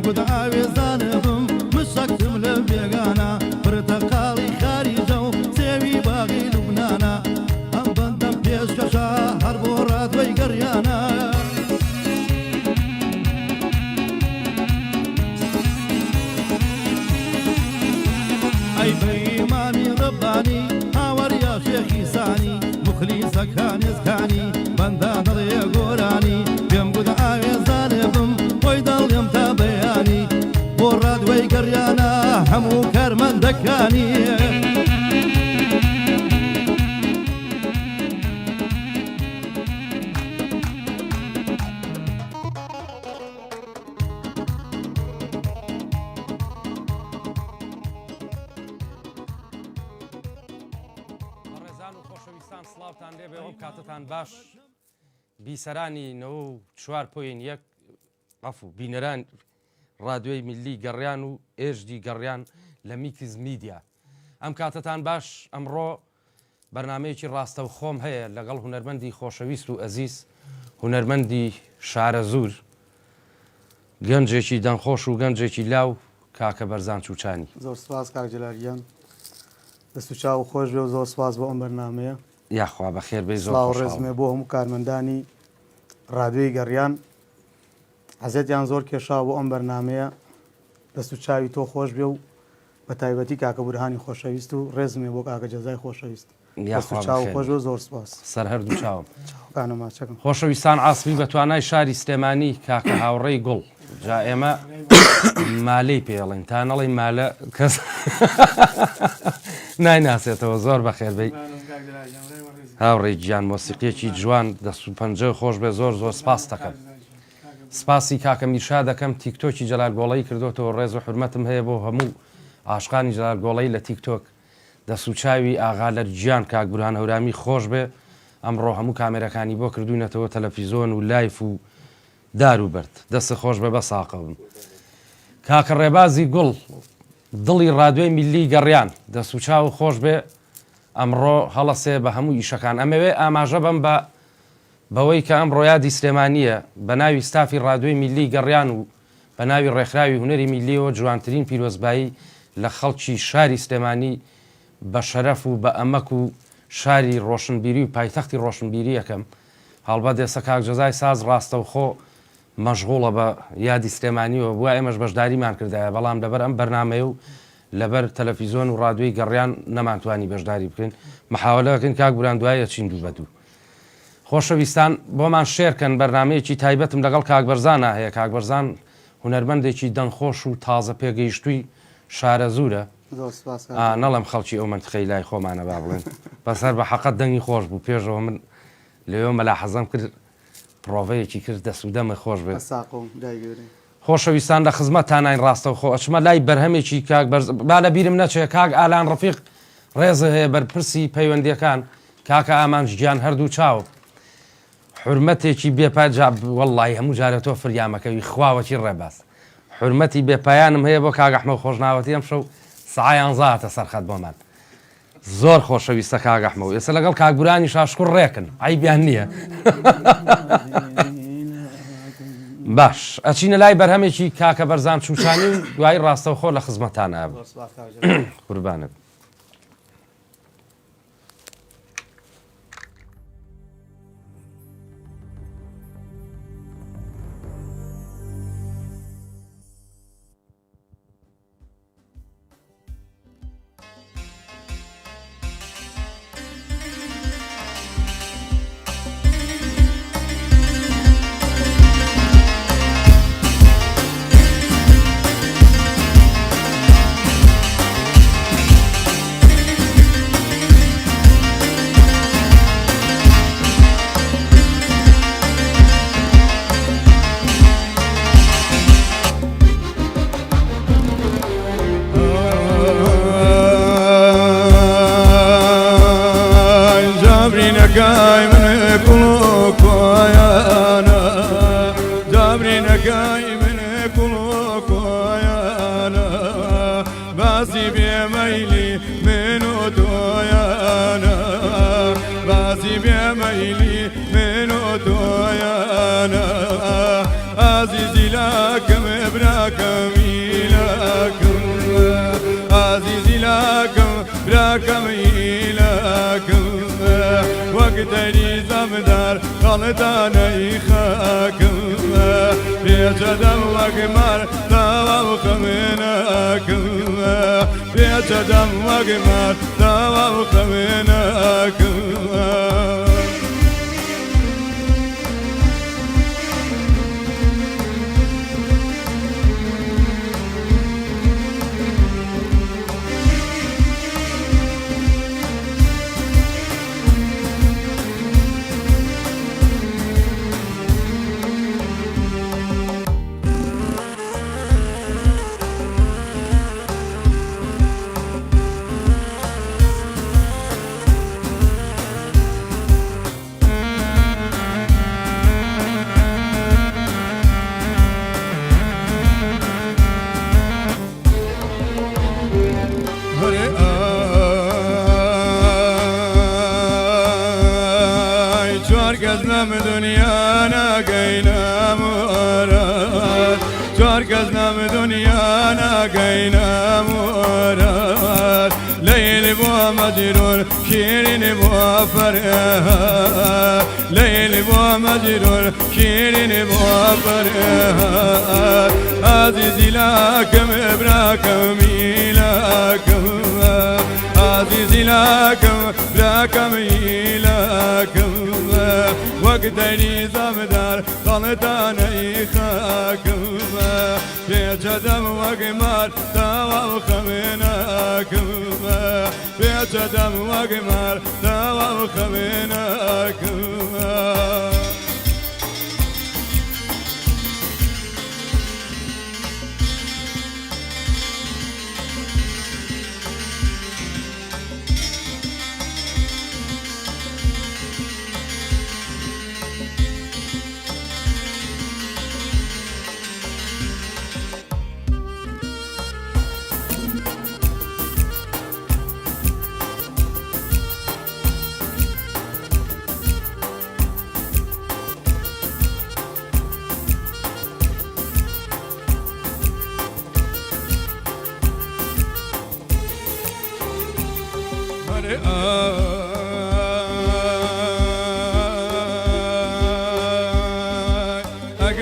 گوت ئاوێزانەبم مشەکتم لە بێگانە پرتەقاڵی خاریجە و سێوی باغی لوبنانە ئەم بەندەم پێشکەشە هەر بۆ ڕادوەی گەڕیانە ئەی بەیمامی ڕەبانی هاوەریا شێخی سانی مخلیسەکانی ئێزکانی بەندە دڵێ گۆرانی پێم گوت ئاوێزانێ بم خۆی دڵێم تا بەیانی بۆ ڕادوەی گەڕیانە هەموو کارمەندەکانی سڵاوتان لێبێ ئەو کاتتان باش بیسەرانی 94.1 ئەفو بینەران ڕادیۆی میلی گەڕیان و ئێژدی گەڕیان لە میکس میدیا ئەم کاتتان باش ئەمڕۆ بەرنمەیەکی ڕاستە و خۆم هەیە لەگەڵ هونەرمەندی خۆشەویست و ئەزیز هونەرمەندی شارە زوور گەنجێکی دەنخۆش و گەنجێکی لاو کاکە بەرزان چوچانی زۆر سپاس کاک جەلالیان دەست و چاو خۆش بێ و زۆر سپاس بۆ ئەم بەرنامەیە یاخوا بەخێر بێ زۆر ڕێزمێ بۆ هەموو کارمەندانی ڕادیۆی گەڕیان حەزەتیان زۆر کێشا بۆ ئەم بەرنامەیە دەست و چاوی تۆ خۆش بێ و بە تایبەتی کاکە بورهانی خۆشەویست و ڕێزمێ بۆ کاکە جەزای خۆشەویست چاو خۆش بێ زۆر سپاس سەر هەردوو چاوم کانەماچەکەم خۆشەویستان عاسبی بە توانای شاری سلێمانی کاکە هاوڕێی گوڵ جا ئێمە مالەی پێڵین تا نەڵی مالە کەس نایناسێتەوە زۆر بەخێربەی هاوڕێی گیان مۆسیقیەکی جوان دەست و پەنجە خۆش بێ زۆر زۆر سپاس دەکەم سپاسی کاکە میرشا دەکەم تیکتۆکی جەلال گۆڵەی کردوتەوە ڕێز و حرمەتم هەیە بۆ هەموو عاشقانی جەلال گۆڵەی لە تیکتۆک دەست و چاوی ئاغا لەرجیان کاک بورهان هەورامی خۆش بێ ئەمڕۆ هەموو کامێرەکانی بۆ کردوونەتەوە تەلەڤیزۆن و لایف و دار و بەرد دەست خۆش بێ بە ساقەون کاکە ڕێبازی گوڵ دڵی ڕادیۆی میلی گەڕیان دەست و چاو خۆش بێ ئەمڕۆ هەڵەسێ بە هەموو ئیشەکان ئەمەوێ ئاماژە بم بەوەی کە ئەم ڕۆیادی سلێمانیە بە ناوی ستافی ڕادیۆی میلی گەڕیان و بە ناوی ڕێکخراوی هونەری میلیەوە جوانترین پیرۆزبایی لە خەڵکی شاری سلێمانی بە شەرەف و بە ئەمەک و شاری ڕۆشنبیری و پایتەختی ڕۆشنبیری یەکەم هەڵبەت ئێستا کاک جەزای ساز ڕاستە و خۆ مەشغوڵە بە یادی سلێمانیەوە بووە ئێمەش بەشداریمان کردایە بەڵام لەبەر ئەم بەرنامەیە و لەبەر تەلەڤیزۆن و ڕادیۆی گەڕیان نەمانتوانی بەشداری بکەین محاولەکەن کاک بوران دوایە چین دوو بە دوو خۆشەویستان بۆمان شێرکەن بەرنمەیەکی تایبەتم لەگەڵ کاک بەرزانە هەیە کاک بەرزان هونەرمەندێکی دەنخۆش و تازە پێگەیشتووی شارە زوورە نەڵم خەڵکی ئەو منتخەی لای خۆمانە با بڵێن بەسەر بە حەقەت دەنگی خۆش بوو پێشەوە من لەوێ مەلاحەزەم کرد پرۆڤەیەکی کرد دەسوودەمە خۆش بێت خۆشەویستان لە خزمەتتانین ڕاستە و خۆ ئەچمە لای بەرهەمێکی کاک با لە بیرم نەچێت کاک ئالان ڕەفیق ڕێزە هەیە بەرپرسی پەیوەندیەکان کاکە ئامانج گیان هەردوو چاو حرمەتێکی بێپاجاب وەڵڵی هەموو جارە تۆ فریامەکەوی خواوەکی ڕێباس حرمەتی بێپایانم هەیە بۆ کاک ئەحمەد خۆشناوەتی ئەم شەو سعایان زاتە سەرخەت بۆمان زۆر خۆشەویستە کاک ئەحمەد ئێستا لەگەڵ کاک بورانی شاشکوڕ ڕێکن عیبیان نییە باش ئەچینە لای بەرهەمێکی کاکە بەرزان چوچانی و دوای ڕاستەوخۆ لە خزمەتانە قوربانت عزيزي لكم براكم إلىكم عزيزي لكم براكم إلىكم وقتري زمدار غلطاني خاكم بيجدم وقمر توابق مناكم بيجدم وقمر توابق مناكم كزنم دنيانا قينا مراد جار كزنم دنيانا قينا مراد ليل بو مجرور شيرين بو فرهاد ليل بو مجرور شيرين بو فرهاد عزيزي لكم براكم إلىكم عزيزي لكم براكم إلىكم وقتري زمدار غلطاني خاكم بيجدم وقمار توابق مناكم بيجدم وقمار توابق مناكم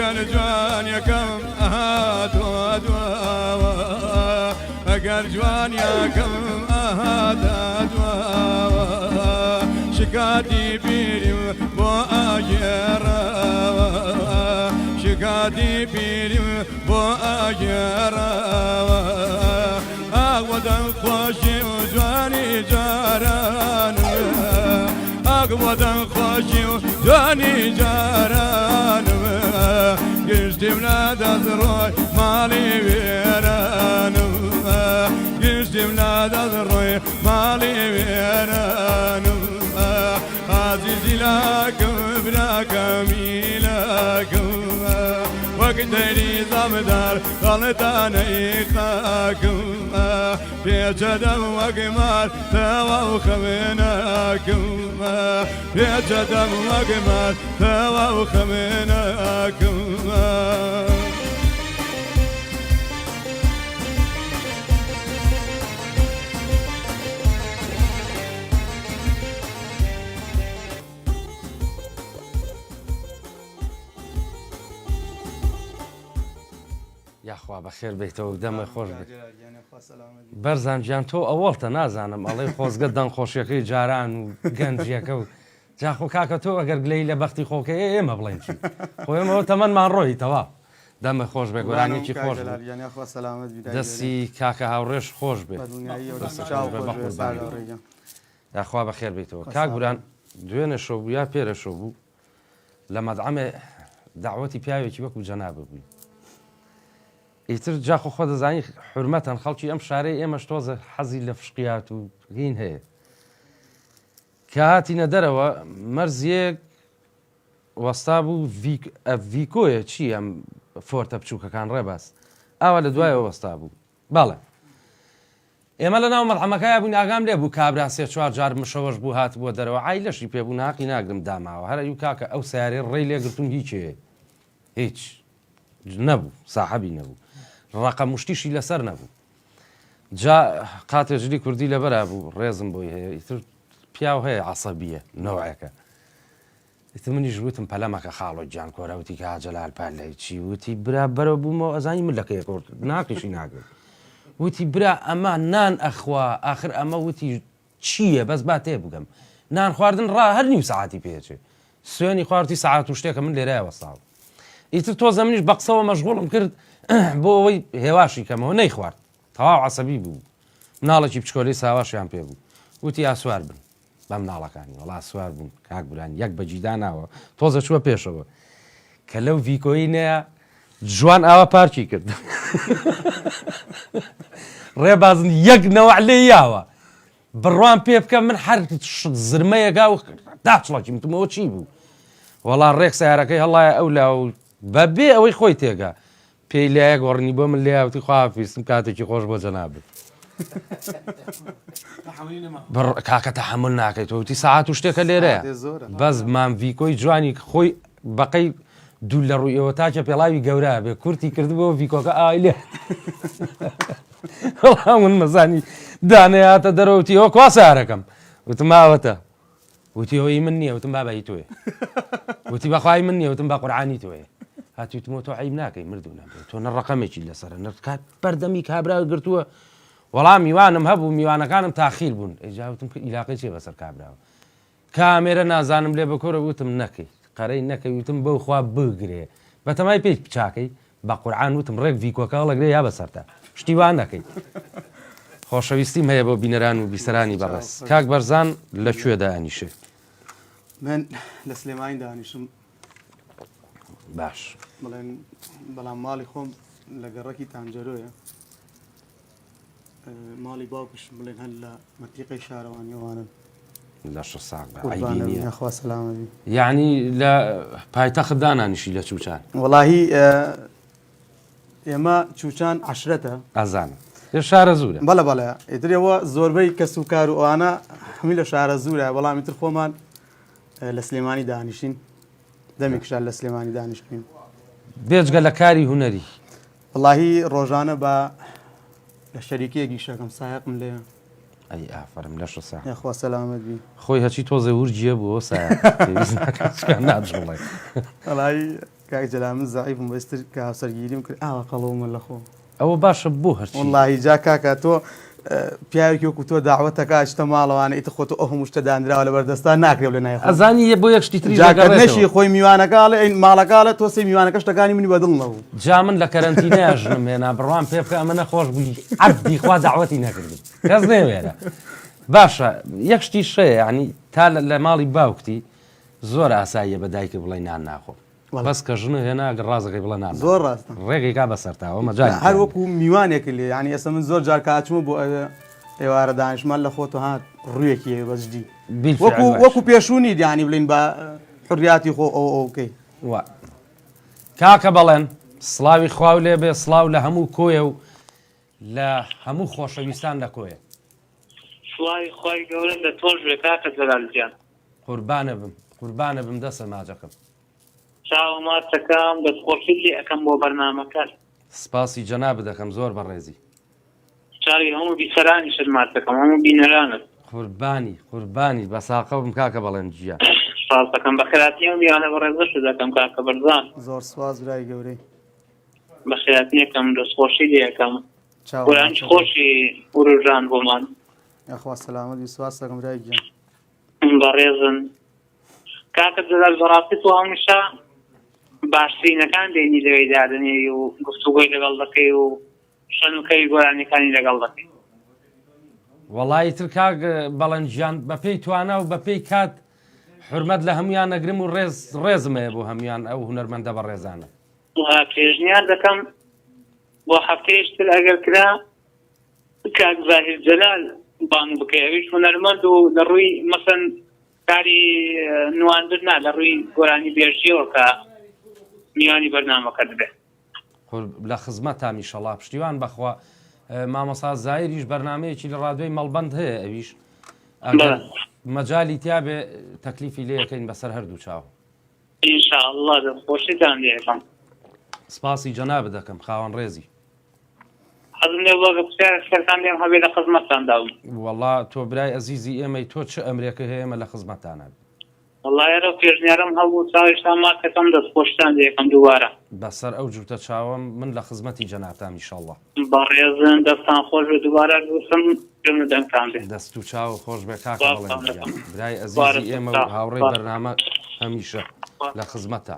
أقل جوان يا كم أهات ودوا أقل جوان يا كم أهات ودوا شكاتي بيرم بو أجرا شكاتي بيرم بو أجرا أغوضن خوشي وجواني جاران أغوضن خوشي وجواني جاران قشتم لا تزروي مالي ويران قشتم لا تزروي مالي ويران عزيزي لكم براكم إلىكم وقتري زمدار غلطاني خاكم بيجدم وقمار توابق مناكم بيجدم وقمار توابق مناكم یاخوا بەخێر بیتەوە دەمە خۆش بێت بەرزان گیان تۆ ئەوڵتە نازانم ئەڵێ خۆزگە دەنگخۆشیەکەی جاران و گەنجیەکە و جاخۆ کاکە تۆ ئەگەر گلەی لە بەختی خۆکەیە ئێمە بڵێن چی خۆێمەوە تەمەنمان ڕۆی تەواو دەمە خۆش بێ گۆرانێکی خۆش دەستی کاکە هاوڕێش خۆش بێت یاخوا بەخێر بیتەوە کاک گوران دوێنێ شەو بوو یا پێرە شەو بوو لە مەدعەمێ داوەتی پیاوێکی وەکو جەنابە بووی ئیتر جاخۆ خۆ دەزانی حرمەتەن خەڵکی ئەم شارەی ئێمەش تۆزە حەزی لە فشقیات و هین هەیە کە هاتینە دەرەوە مەرزیەک وەستا بوو ڤیکۆیە چی ئەم فۆرتە بچووکەکان ڕێباس ئاوا لە دوایەوە وەستا بوو بەڵێ ئێمە لە ناو مەڵحەمەکەیە بوون ئاگام لێ بوو کابرا سێ چوار جار مشەوەش بوو هات بووە دەرەوە ئای لەشی پێبوو ناقی ناگرم داماوە هەرە و کاکە ئەو سیارەی ڕێی لێگرتوم هیچێ هیچ نەبوو ساحەبی نەبوو ڕقە مشتیشی لەسەر نەبوو جا قاتێژری کوردی لەبەرا بوو ڕێزم بۆی هەیە ئیتر پیاو هەیە عەسەبیە نەوعەکە ئیتر منیش وتم پەلەمەکە خاڵۆ گیان کۆرەوتی کە جەلال پالای چی وتی برا بەرەو بوومەوە ئەزانی من لەکەیە کۆرد ناکەشی ناگرێت وتی برا ئەمە نان ئەخوا ئاخر ئەمە وتی چییە بەس با تێ بگەم نان خواردن ڕا هەر نیو سەعاتی پێچێ سوێنی خواردی سەعات و شتێکە من لێرایە وەساڵ ئیتر تۆزە منیش بە قسەوە مەشغوڵم کرد بۆ ئەوەی هێواشی کەمەوە نەیخوارد تەواو عەسەبی بوو مناڵێکی بچکۆلەی ساواشیان پێ بوو وتی ئاسوار بن بە مناڵەکانی وەڵا سوار بوون کاک بران یەک بەجیدا ناوە تۆزە چووە پێشەوە کە لەو ڤیکۆی نەیە جوان ئاوا پارکی کرد ڕێبازن یەک نەوەع لێ یاوە بڕوان پێ بکە من هەر زرمەیەگا و داچڵکی متمەوە چی بوو وەڵا ڕێک سیارەکەی هەڵایە ئەو لا و بەبێ ئەوەی خۆی تێگا پێی لایە گۆڕنی بۆ من لێوتی خواپیستم کاتێکی خۆش بۆ جەنابێت کاکە تەحمل ناکەیت وتی سەعات و شتێکە لێرەیە بەس مام ڤیکۆی جوانی خۆی بەقەی دوو لە ڕوویەوە تاکە پێڵاوی گەورە بێ کورتی کردبەوە ڤیکۆکە ئای لێ من مەزانی دانەیاتە دەرەوتی ئەوە کوا سارەکەم وتم ماوەتە وتی ئەوەی من نییە وتم بابایی تۆیە وتی بەخوای من نییە وتم با قورعانی تۆیە هاتوویتمەوە تۆ عیب ناکەی مردوو نەبێت تۆ نەڕەقەمێکی لەسەرە نرکات بەردەمی کابرا گرتووە وەڵام میوانم هەبوو میوانەکانم تاخیر بوون ئەیجاوتم کە ئیلاقی چێ بەسەر کابراوە کامێرە نازانم لێ بەکۆرە وتم نەکەی قەرەی نەکەی وتم بەو خوا بگرێ بەتەمای پێی بچاکەی بە قورعان وتم ڕێک ڤیکۆکە هەڵەگرێ یا بەسەرتا شتی وان نەکەی خۆشەویستیم هەیە بۆ بینەران و بیسەرانی بەڕێز کاک بەرزان لەکوێ دانیشێ من لە سلێمانی دانیشم باش بڵێن بەڵام ماڵی خۆم لە گەڕەکی تانجەرۆیە ماڵی باوکش بڵێن هەر لە مەتیقی شارەوانیەوانن لە ش ساق قوربانەخوا سەلامەبی یعنی لە پایتەخت دانانیشی لە چوچان وەڵاهی ئێمە چوچان عەشرەتە ئەزانم لە شارە زوورە بەڵە بەڵێ ئیترەوە زۆربەی کەس و کار و ئەوانە هەمی لە شارە زوورە بەڵامی تر خۆمان لە سلێمانی دانیشین دەمێکشار لە سلێمانی دانیشتین بێجگە لە کاری هوەری وەڵاهی ڕۆژانە بە لە شەریکەیەکی شەکەم سایقم لێ ئەی ئافرم لە ش ساق یاخوا سەلامەت بی خۆی هەچی تۆزە ورجیە بووە سایە ناجڵێ وەڵاهی کاک جەلال من زەعیفم بەستر کە هاوسەرگیریم کرد ئاوا قەڵەومە لە خۆ ئەوە باشە بۆ هەرچی وەڵاهی جا کاکە تۆ پیاوێکی وەکو تۆ داوەتەکە چتە ماڵەوانە ئیتر خۆتۆ ئەو هەموو شتە دانراوە لە بەردەستان ناکرێت لە نایخ ئەزانی بۆ یەک شتی تری نەشی خۆی میوانەکەڵێ ئەین ماڵەکەڵە تۆ سێ میوانەکە شتەکانی منی بەدڵ نەبوو جا من لە کەرەنتینەیە ژنم هێنا بڕوان پێ بکە ئەمە نەخۆش بووی عەبدی خوا داوەتی نەکردم کەس نێوێرە باشە یەک شتی شەیە یعنی تا لە ماڵی باوکتی زۆر ئاساییە بە دایکە بڵێ نان ناخۆ بەس کە ژنە هێنا ڕازەکەی بڵێ نان زۆر ڕاستە ڕێگەی کا بەسەرتاوە مەجای هەر وەکو میوانێک لێ ینی ئێستا من زۆر جار کاتچمە بۆ ئێوارە دانیشمان لە خۆتۆ هات ڕوویەکی بەجدی وەکو پێشوونی دیانی بڵین بە حڕیاتی خۆ ئەوکەی کاکە بەڵێن سڵاوی خواو لێ بێ سڵاو لە هەموو کۆیە و لە هەموو خۆشەویستان لە کۆیە سڵاوی خۆی گەورە لە تۆش بێ کاکە جەلالجیان قوربانە بم دەسە ماجەکەم چاوەماتەکەم دەستخۆشی لێ ئەەکەم بۆ بەرنامەکە سپاسی جەناب دەکەم زۆر بەڕێزی چاری هەموو بیسەرانی شرمات دەکەم هەموو بینەرانت قوربانی بە ساقە بم کاکە بەڵێن جیا سپاس دەکەم بە خێراتی ئەم بیانە بەڕێزەش دەکەم کاکە بەرزان زۆر سواز برای گەورەی بە خێراتنیەکەم دەستخۆشی لێ ئەەکەم قورانج خۆشی وروژان بۆمان یاخوا سەلامەتی سواز دەکەم برای گیان بەڕێزن کاکە جەلال بەڕاستی تۆ هەمیشە باشترینەکان دێنی لەوەی دادنێ و گفتوگۆی لەگەڵ دەکەی و شەنوکەی گۆرانیەکانی لەگەڵ دەکەی وەڵی تر کاک بەڵەن ژیان بەپێی توانە و بەپێی کات حرمەت لە هەمویان نەگرم و ڕێزمەیە بۆ هەمویان ئەو هونەرمەندە بە ڕێزانە پێشنیار دەکەم بۆ هەفتەیەشتر ئەگەر کرا کاک زاهیر جەلال بانگ بکەی ئەویش هونەرمەند و لە ڕووی مەسەن کاری نواندن نا لە ڕووی گۆرانی بێژیەوە کە میوانی بەرنامەکە دەبێت لە خزمەت تامیشەڵا پشتیوان بەخوا مامەسا زایریش بەرنمەیەکی لە ڕادوی مەڵبەند هەیە ئەویش مەجای تیاابێ تەکلیفی لێەکەین بەسەر هەردوو چاو ئینشاءالله دەستخۆشیتان لێەکەم سپاسی جەناب دەکەم خاوەن ڕێزی حەزم لێ وەگە پرسیارەکان لێم هەبێ لە خزمەتتانداوم وەڵا تۆ برای ئەزیزی ئێمەی تۆ چه ئەمرێکە هەیە ئێمە لە خزمەتتانە والله یارە پێشنیارم هەبوو چاویشتا ماکەکەم دەستخۆشتان دەیەکەم دووبارە بەسەر ئەو جوتە چاوم من لە خزمەتی جەنابتان ئینشاءڵڵا بەڕێزن دەستان خۆش بێ دووبارە دووسم گرم دەنگتان بێ دەست و چاو خۆش بێ کاکە بەڵێن برای ئەزیزی ئێمە و هاوڕێی بەرنامە هەمیشە لە خزمەتە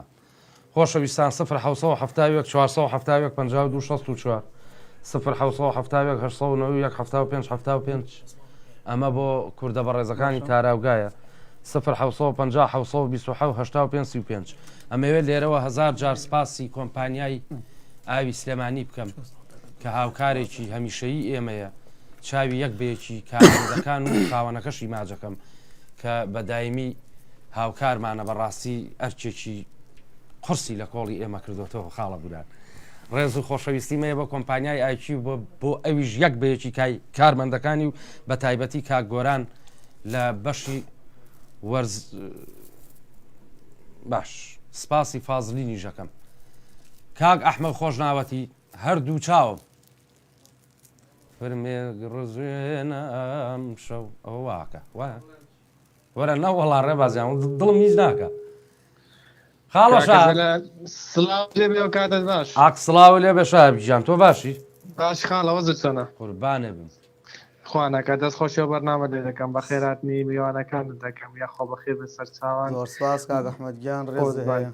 خۆشەویستان 1970 470 52 64 1970 ئەمە بۆ کوردە بەڕێزەکانی تاراوگایە 1950 ئەمەوێ لێرەوە 1000 جار سپاسی کۆمپانیای ئاوی سلێمانی بکەم کە هاوکارێکی هەمیشەیی ئێمەیە چاوی یەک بێکی کارەکان و خاوەنەکەشی ماجەکەم کە بەدایمی هاوکارمانە بەڕاستی ئەرچێکی قرسی لە کۆڵی ئێمە کردوەوە خاڵە بودان ڕێز و خۆشەویستیمەیە بە کۆمپانیای ئایکی بۆ ئەویش یەک بەیەکی کارمەندەکانی و بە تایبەتی کاک گۆران لە بەشی وەرز باش سپاسی فازلینی ژەکەم کاک ئەحمەد خۆشناوەتی هەردوو چاوم فرمێ ڕزوێنە ئەم شەو ئەوە واکە وەرە نەوەڵا ڕێبازیان دڵم هیچ ناکە خاڵە سڵاو لێ بێ کاتت باش ئاک سڵاو لێ بێ شایبژیان تۆ باشی باش خاڵەوە زرچەنە قوربانێ بم خوانەکە دەست خۆشیەوە بەرنامە لێ دەکەم بە خێراتنی میوانەکانت دەکەم یا خۆ بەخێر بە سەر چاوان زۆر سپاس کاک ئەحمەدگیان ڕێز هەیە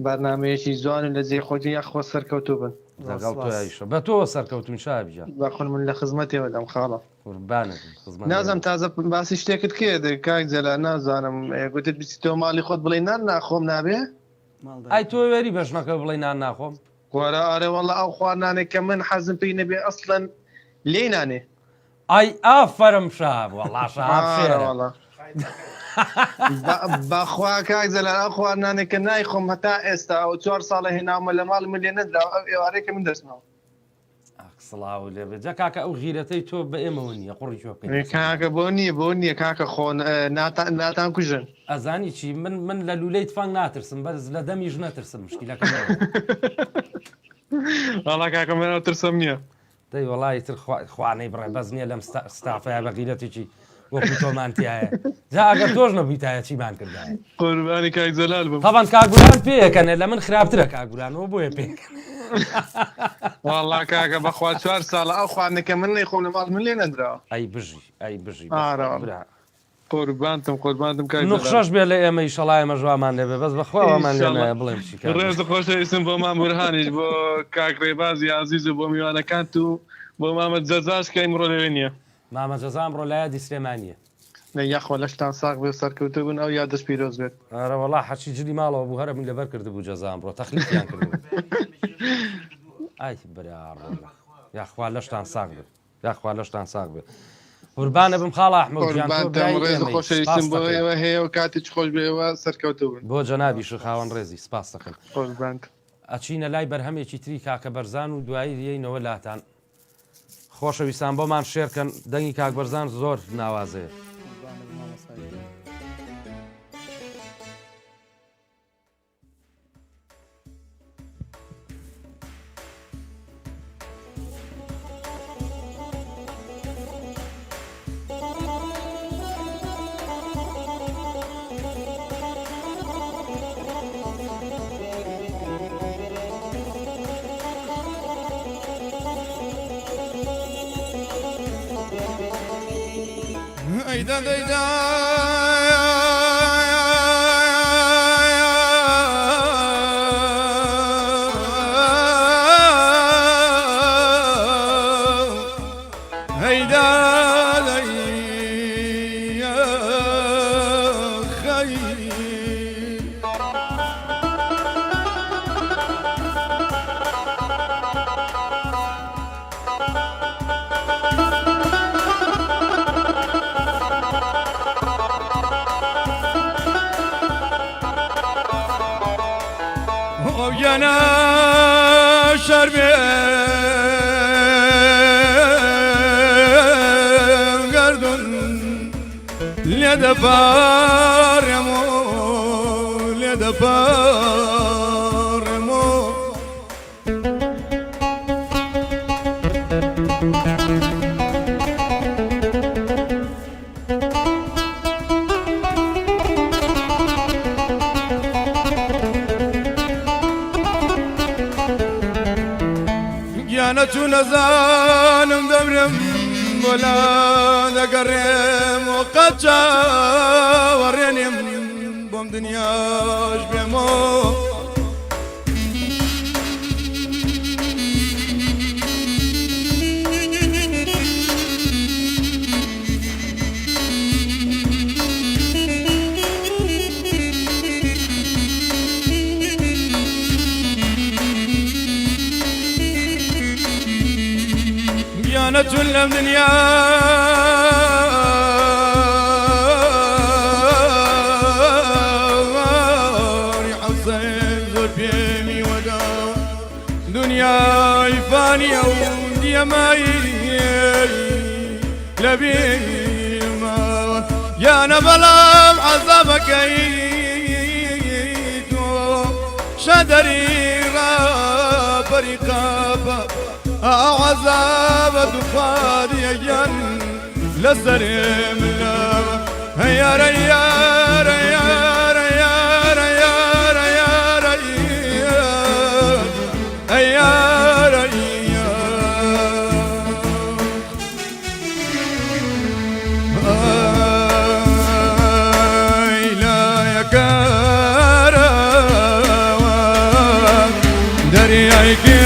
بەرنمەیەکی جوان و لە جێ خۆجی یاخۆ سەرکەوتوو بن لەگەڵ تۆیشە بە تۆ سەرکەوتون شایبژیان باخۆن من لە خزمەتێوە دەم خاڵە قوربانێ نازم تازە باسی شتێکت کرد کاک جەلا نازانم گوتت بچیتەوە ماڵی خۆت بڵێ نان ناخۆم نابێ ئای تۆ وێری بەشنەکە بڵێ نان ناخۆم وەرە ئارێ وەڵە ئەو خوارنانێک کە من حەزم پێی نەبێ ئەسڵەن لێ نانێ ئای ئافەرم شاب وەڵا شاب وەڵا بەخوا کاک جەلا ئەو خواردنانێک کە نایخۆم هەتا ئێستا ئەو 4 ساڵە هێناومە لە ماڵ من لێ نەدراوە ئەو ئێوارەیەکە من دەستنەوە سڵاو لێ بێ جا کاکە ئەو غیرەتەی تۆ بە ئێمەوە نییە قوڕی تۆ بکەین کاکە بۆ نییە کاکە خۆن ناتان کوژن ئەزانی چی من لە لولەی تفانگ ناترسم بەرز لە دەمیژ نەترسم مشکلەکە وەڵا کاکە منەوە ترسم نییە دەی وەڵی تر خوانەی بڕێ بەز نییە لەم ستافەیە بە غیرەتێکی وەکو تۆمانتیایە جا ئەگەر تۆش نەبوویتایە چیمان کردایە قوربانی کاک جەلال بم تەبەن کاگوران پێیەکەنێ لە من خراپترە کاگورانەوە بۆیە پێکەن وەڵا کاکە بەخوا 4 ساڵە ئەو خواردنێکە من نەیخۆم لە ماڵ من لێ نەدراوە ئەی بژی قوربانتم کاک نوخشەش بێ لە ئێمە ئیشەڵای ئەمەژوامان لێبێ بەس بەخواوەمان لێنایە بڵێم چی ڕێز خۆشەویستم بۆ مام بورهانیش بۆ کاک ڕێبازی عەزیز و بۆ میوانەکانت و بۆ مامە جەزاش کە ئیمڕۆ لەوێ نییە مامە جەزا ئەمڕۆ لایەدی سلێمانیە یاخۆ لەشتان ساق بێ سەرکەوتە بوون ئەو یا دەست پیرۆز بێت ئارە وەڵا حەچی جلی ماڵەوە بوو هەرە من لەبەر کردبوو جەزا ئەمڕۆ تەخلیفیان کردبوو ئای برا یاخوا لەشتان ساق بێت یاخوا لەشتان ساق بێت قوربانە بم خاڵە ئەحمەدگیان ڕێز خۆشەویستم بۆ ئێوە هەیە و کاتێک خۆش بێەوە سەرکەوتە بوون بۆ جەنابیش خاوەن ڕێزی سپاس دەکەم قوربانت ئەچینە لای بەرهەمێکی تری کاکە بەرزان و دوایی دیەینەوە لاتان خۆشەویستان بۆمان شێرکەن دەنگی کاک بەرزان زۆر ناوازەیە Ayda dayda Ayda dayya khayr Yana şerbe gardun le de paremo گیانە چوو نەزانم دەبرم بۆلا دەگەڕێم و قەت چاوەڕێنێم بۆم دنیاش بێمەوە أنا تولى من دنيا حسين زور بيمي ودا دنيا فانية ودنيا ماي لبي يا نبلام عذابك شدري بريقابا عذاب دخاني أجل لسرم الله هيا ريا ريا ريا ريا ريا ريا هيا ريا لا يا كروان درياك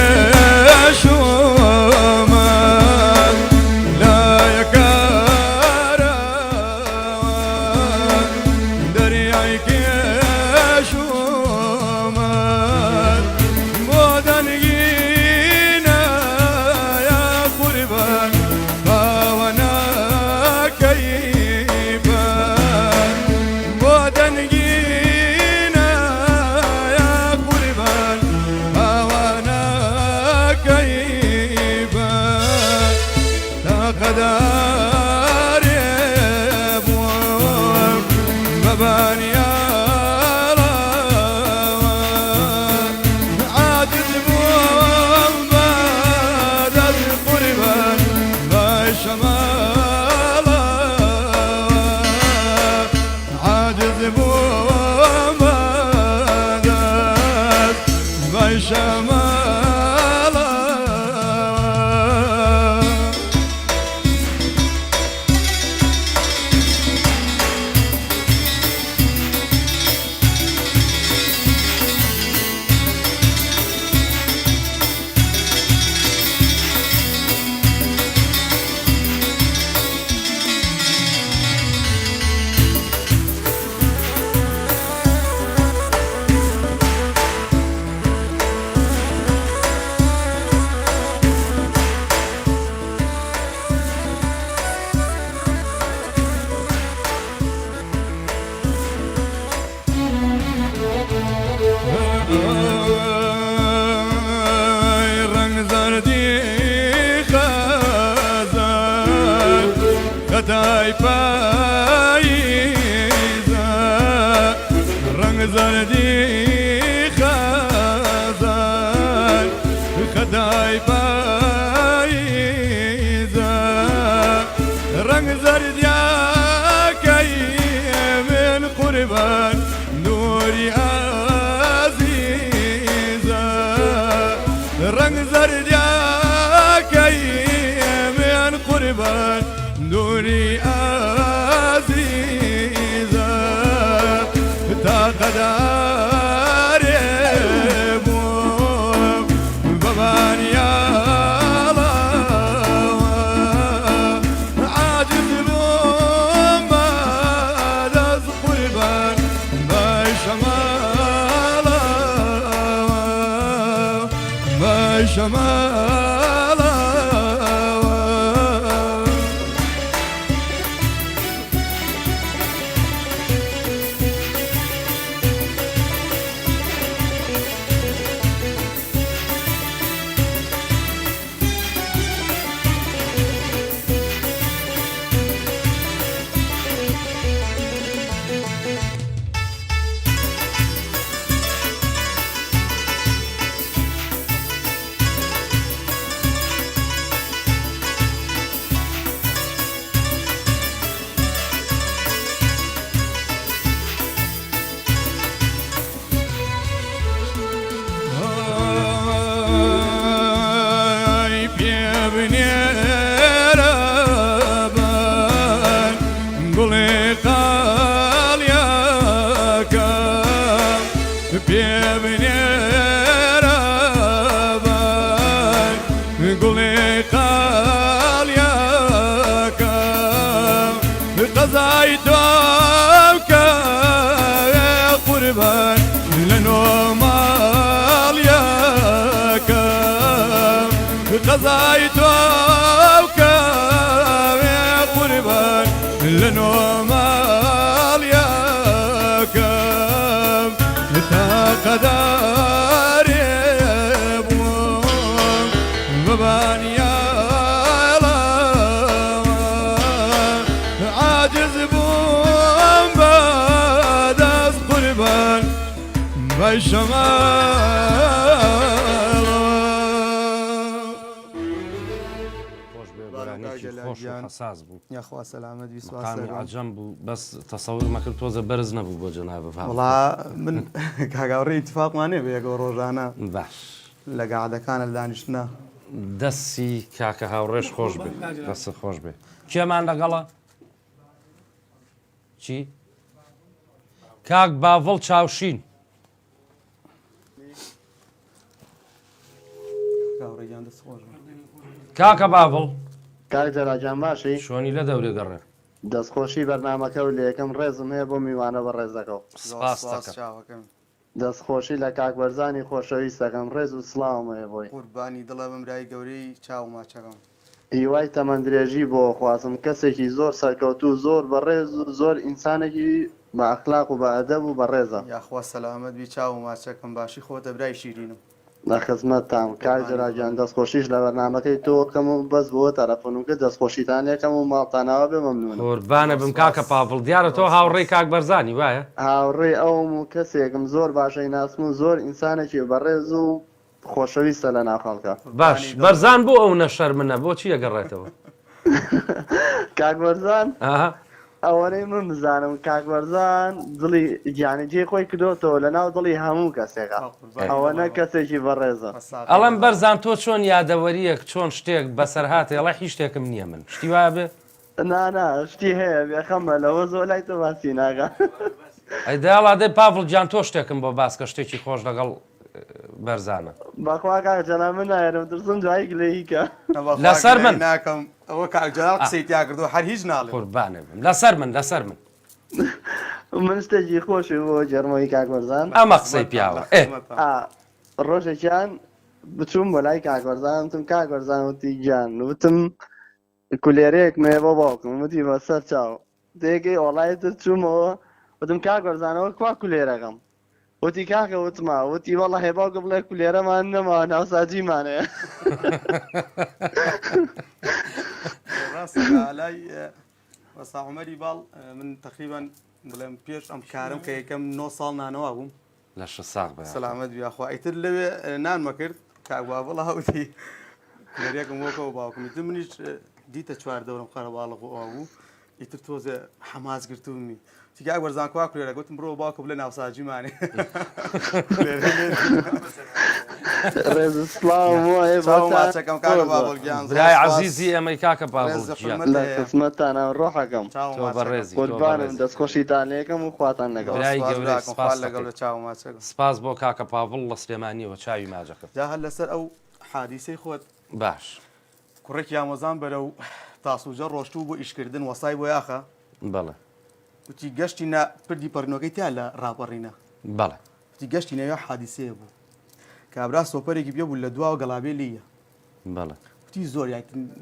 خدای پاییزه رنگ زردی خزان خدای پاییزه رنگ زردی کی من قربان نوری عزیزه رنگ زردی کی من قربان نوري عزيزة تا قدر بوم بابان يا الله عاجز بوم بعد قربان بشمال بشمال قولي قالياك قضايتك يا قربان لنو مالياك قضايتك يا قربان لنو مالياك تا قداري ببانيا عاجز بوم بدس قربان بالشمال خۆش بێ گۆرانێکی خۆش و حەساس بوو یاخوا سەلامەت بی سوپاس مقامی دەکەم. عەجەم بوو بەس تەسەوور مەکرد تۆزە بەرز نەبوو بۆ جەنابە وڵا من کاگاوڕێ ئیتفاقمانێ بە یەکەوە ڕۆژانە باش لە گاعدەکانە لە دانیشتنە دەستی کاکە هاوڕێش خۆش بێ دەست خۆش بێ کێمان لەگەڵە چی کاک باڤڵ چاوشین گاوڕێگیان دەست خۆش بێ. کاکە باڤڵ کاک جەراجان باشی شۆنی لە دەورێ گەڕێ دەستخۆشی بەرنمەکە و لە یەکەم ڕێزم هەیە بۆ میوانە بە ڕێزەکەەوە سپاس دەکەم چاوەکەم دەستخۆشی لە کاک بەرزانی خۆشەویستەکەم ڕێز و سلااوم هەیە بۆی قوربانی دڵە بمرای گەورەی چاو ماچەکەم. هیوای تەمەندرێژی بۆ خوازم کەسێکی زۆر سەرکەوتو زۆر بەڕێز و زۆر ئینسانێکی بە ئەخلاق و بە ئەدەب و بە ڕێزە یاخوا سەلامەت بی چاو ماچەکەم باشی خۆتە برای شیرینم. لە خزمەتتان کاک جەراجان دەستخۆشیش لە بەرنمەکەی تۆکەم و بەس بۆ تەلەفۆنوکە دەستخۆشیتان یەکەم و ماڵتانەوە بێ مەمنونە قوربانە بم کاکە پاڤڵ دیارە تۆ هاوڕێی کاک بەرزانی وایە هاوڕێ ئەوم و کەسێکم زۆر باشەی ناسم و زۆر ئینسانێکی بەڕێز و خۆشەویستە لە ناو خەڵکە باش بەرزان بۆ ئەو نەشەر منە بۆچی ئەگەڕێتەوە کاک بەرزان ئاها ئەوەنەی من بزانم کاک بەرزان دڵی گیانەجێ خۆی کردوتەوە لە ناو دڵی هەموو کەسێکە ئەوەنە کەسێکی بەڕێزە ئەڵەم بەرزان تۆ چۆن یادەوەریەک چۆن شتێک بەسەرهاتێ ئەڵە هیچ شتێکم نییە من شتی وایە بێ نانا شتی هەیە بێخەمە لەوە زۆر لای تۆ باسی ناگە ئەیداڵا دەی پاڤڵ گیان تۆ شتێکم بۆ باسکە شتێکی خۆش لەگەڵ بەرزانە بەخوا کاک جەنا من نایەرم ترسم دوای گلەییکە لەسەر من ناکەم ئەوە کاکجلال قسەی تیا کردو هەر هیچ ناڵێ قوربانە بم لەسەر من لەسەر من من شتێکی خۆشی بۆ جەرمۆی کاک بەرزان ئەمە قسەی پیاوە ڕۆژێکیان بچووم بۆ لای کاک بەرزان وتم کاک بەرزان وتی گیان وتم کولێرەیەک مێ بۆ باوکم وتی بەسەر چاو دێگەی وەڵایەتت چوومەوە وتم کاک بەرزانەوە کوا کولێرەکەم وتی کاکە وتما وتی وەڵە هێ باوکە بڵێ کولێرەمان نەما ناوساجیمانەیە لای وەسا عومەری باڵ من تقریبان بڵێم پێش ئەم کارم کە یەکەم 9 ساڵ نانەوە بووم لە ش ساغ بە سەلامەت بیاخوا ئیتر لەوێ نانمە کرد کاگوا بڵا وتی کولێرەکەم وەکەوە باوکم ئیتر منیش دیتە چوار دەورم قەرەباڵغ ئەوە بوو ئیتر تۆزە حەماس گرتومی تیگای وەرزان کوا کولێرە گوتم بڕۆ باوکە بڵێ ناوساجیمانێ برای عەزیزی ئەمەی کاکە پاڤڵ لە قسمەتتانە ڕۆحەکەم تۆ بەڕێزی قوربانم دەستخۆشیتان لێکم و خواتان لەگەڵ برای گەورەی سپاس لەگەڵ دەکەم. چاو ماچەکەم سپاس بۆ کاکە پاڤڵ لە سلێمانیەوە چاوی ماجەکە جا هەر لەسەر ئەو حادیسەی خۆت باش کوڕێکی یامۆزان بەرەو تاسوجە ڕۆشتوو بۆ ئیشکردن وەسای بۆ یاخە بەڵێ وتی گەشتی نە پردی پەرنۆکەی تیا لە ڕاپەڕینە بەڵێ وتی گەشتی نەوێ حادیسەیە بوو کابرا سۆپەرێکی پێ بوو لە دواوە گەڵابێ لیە بەڵێ وتی زۆر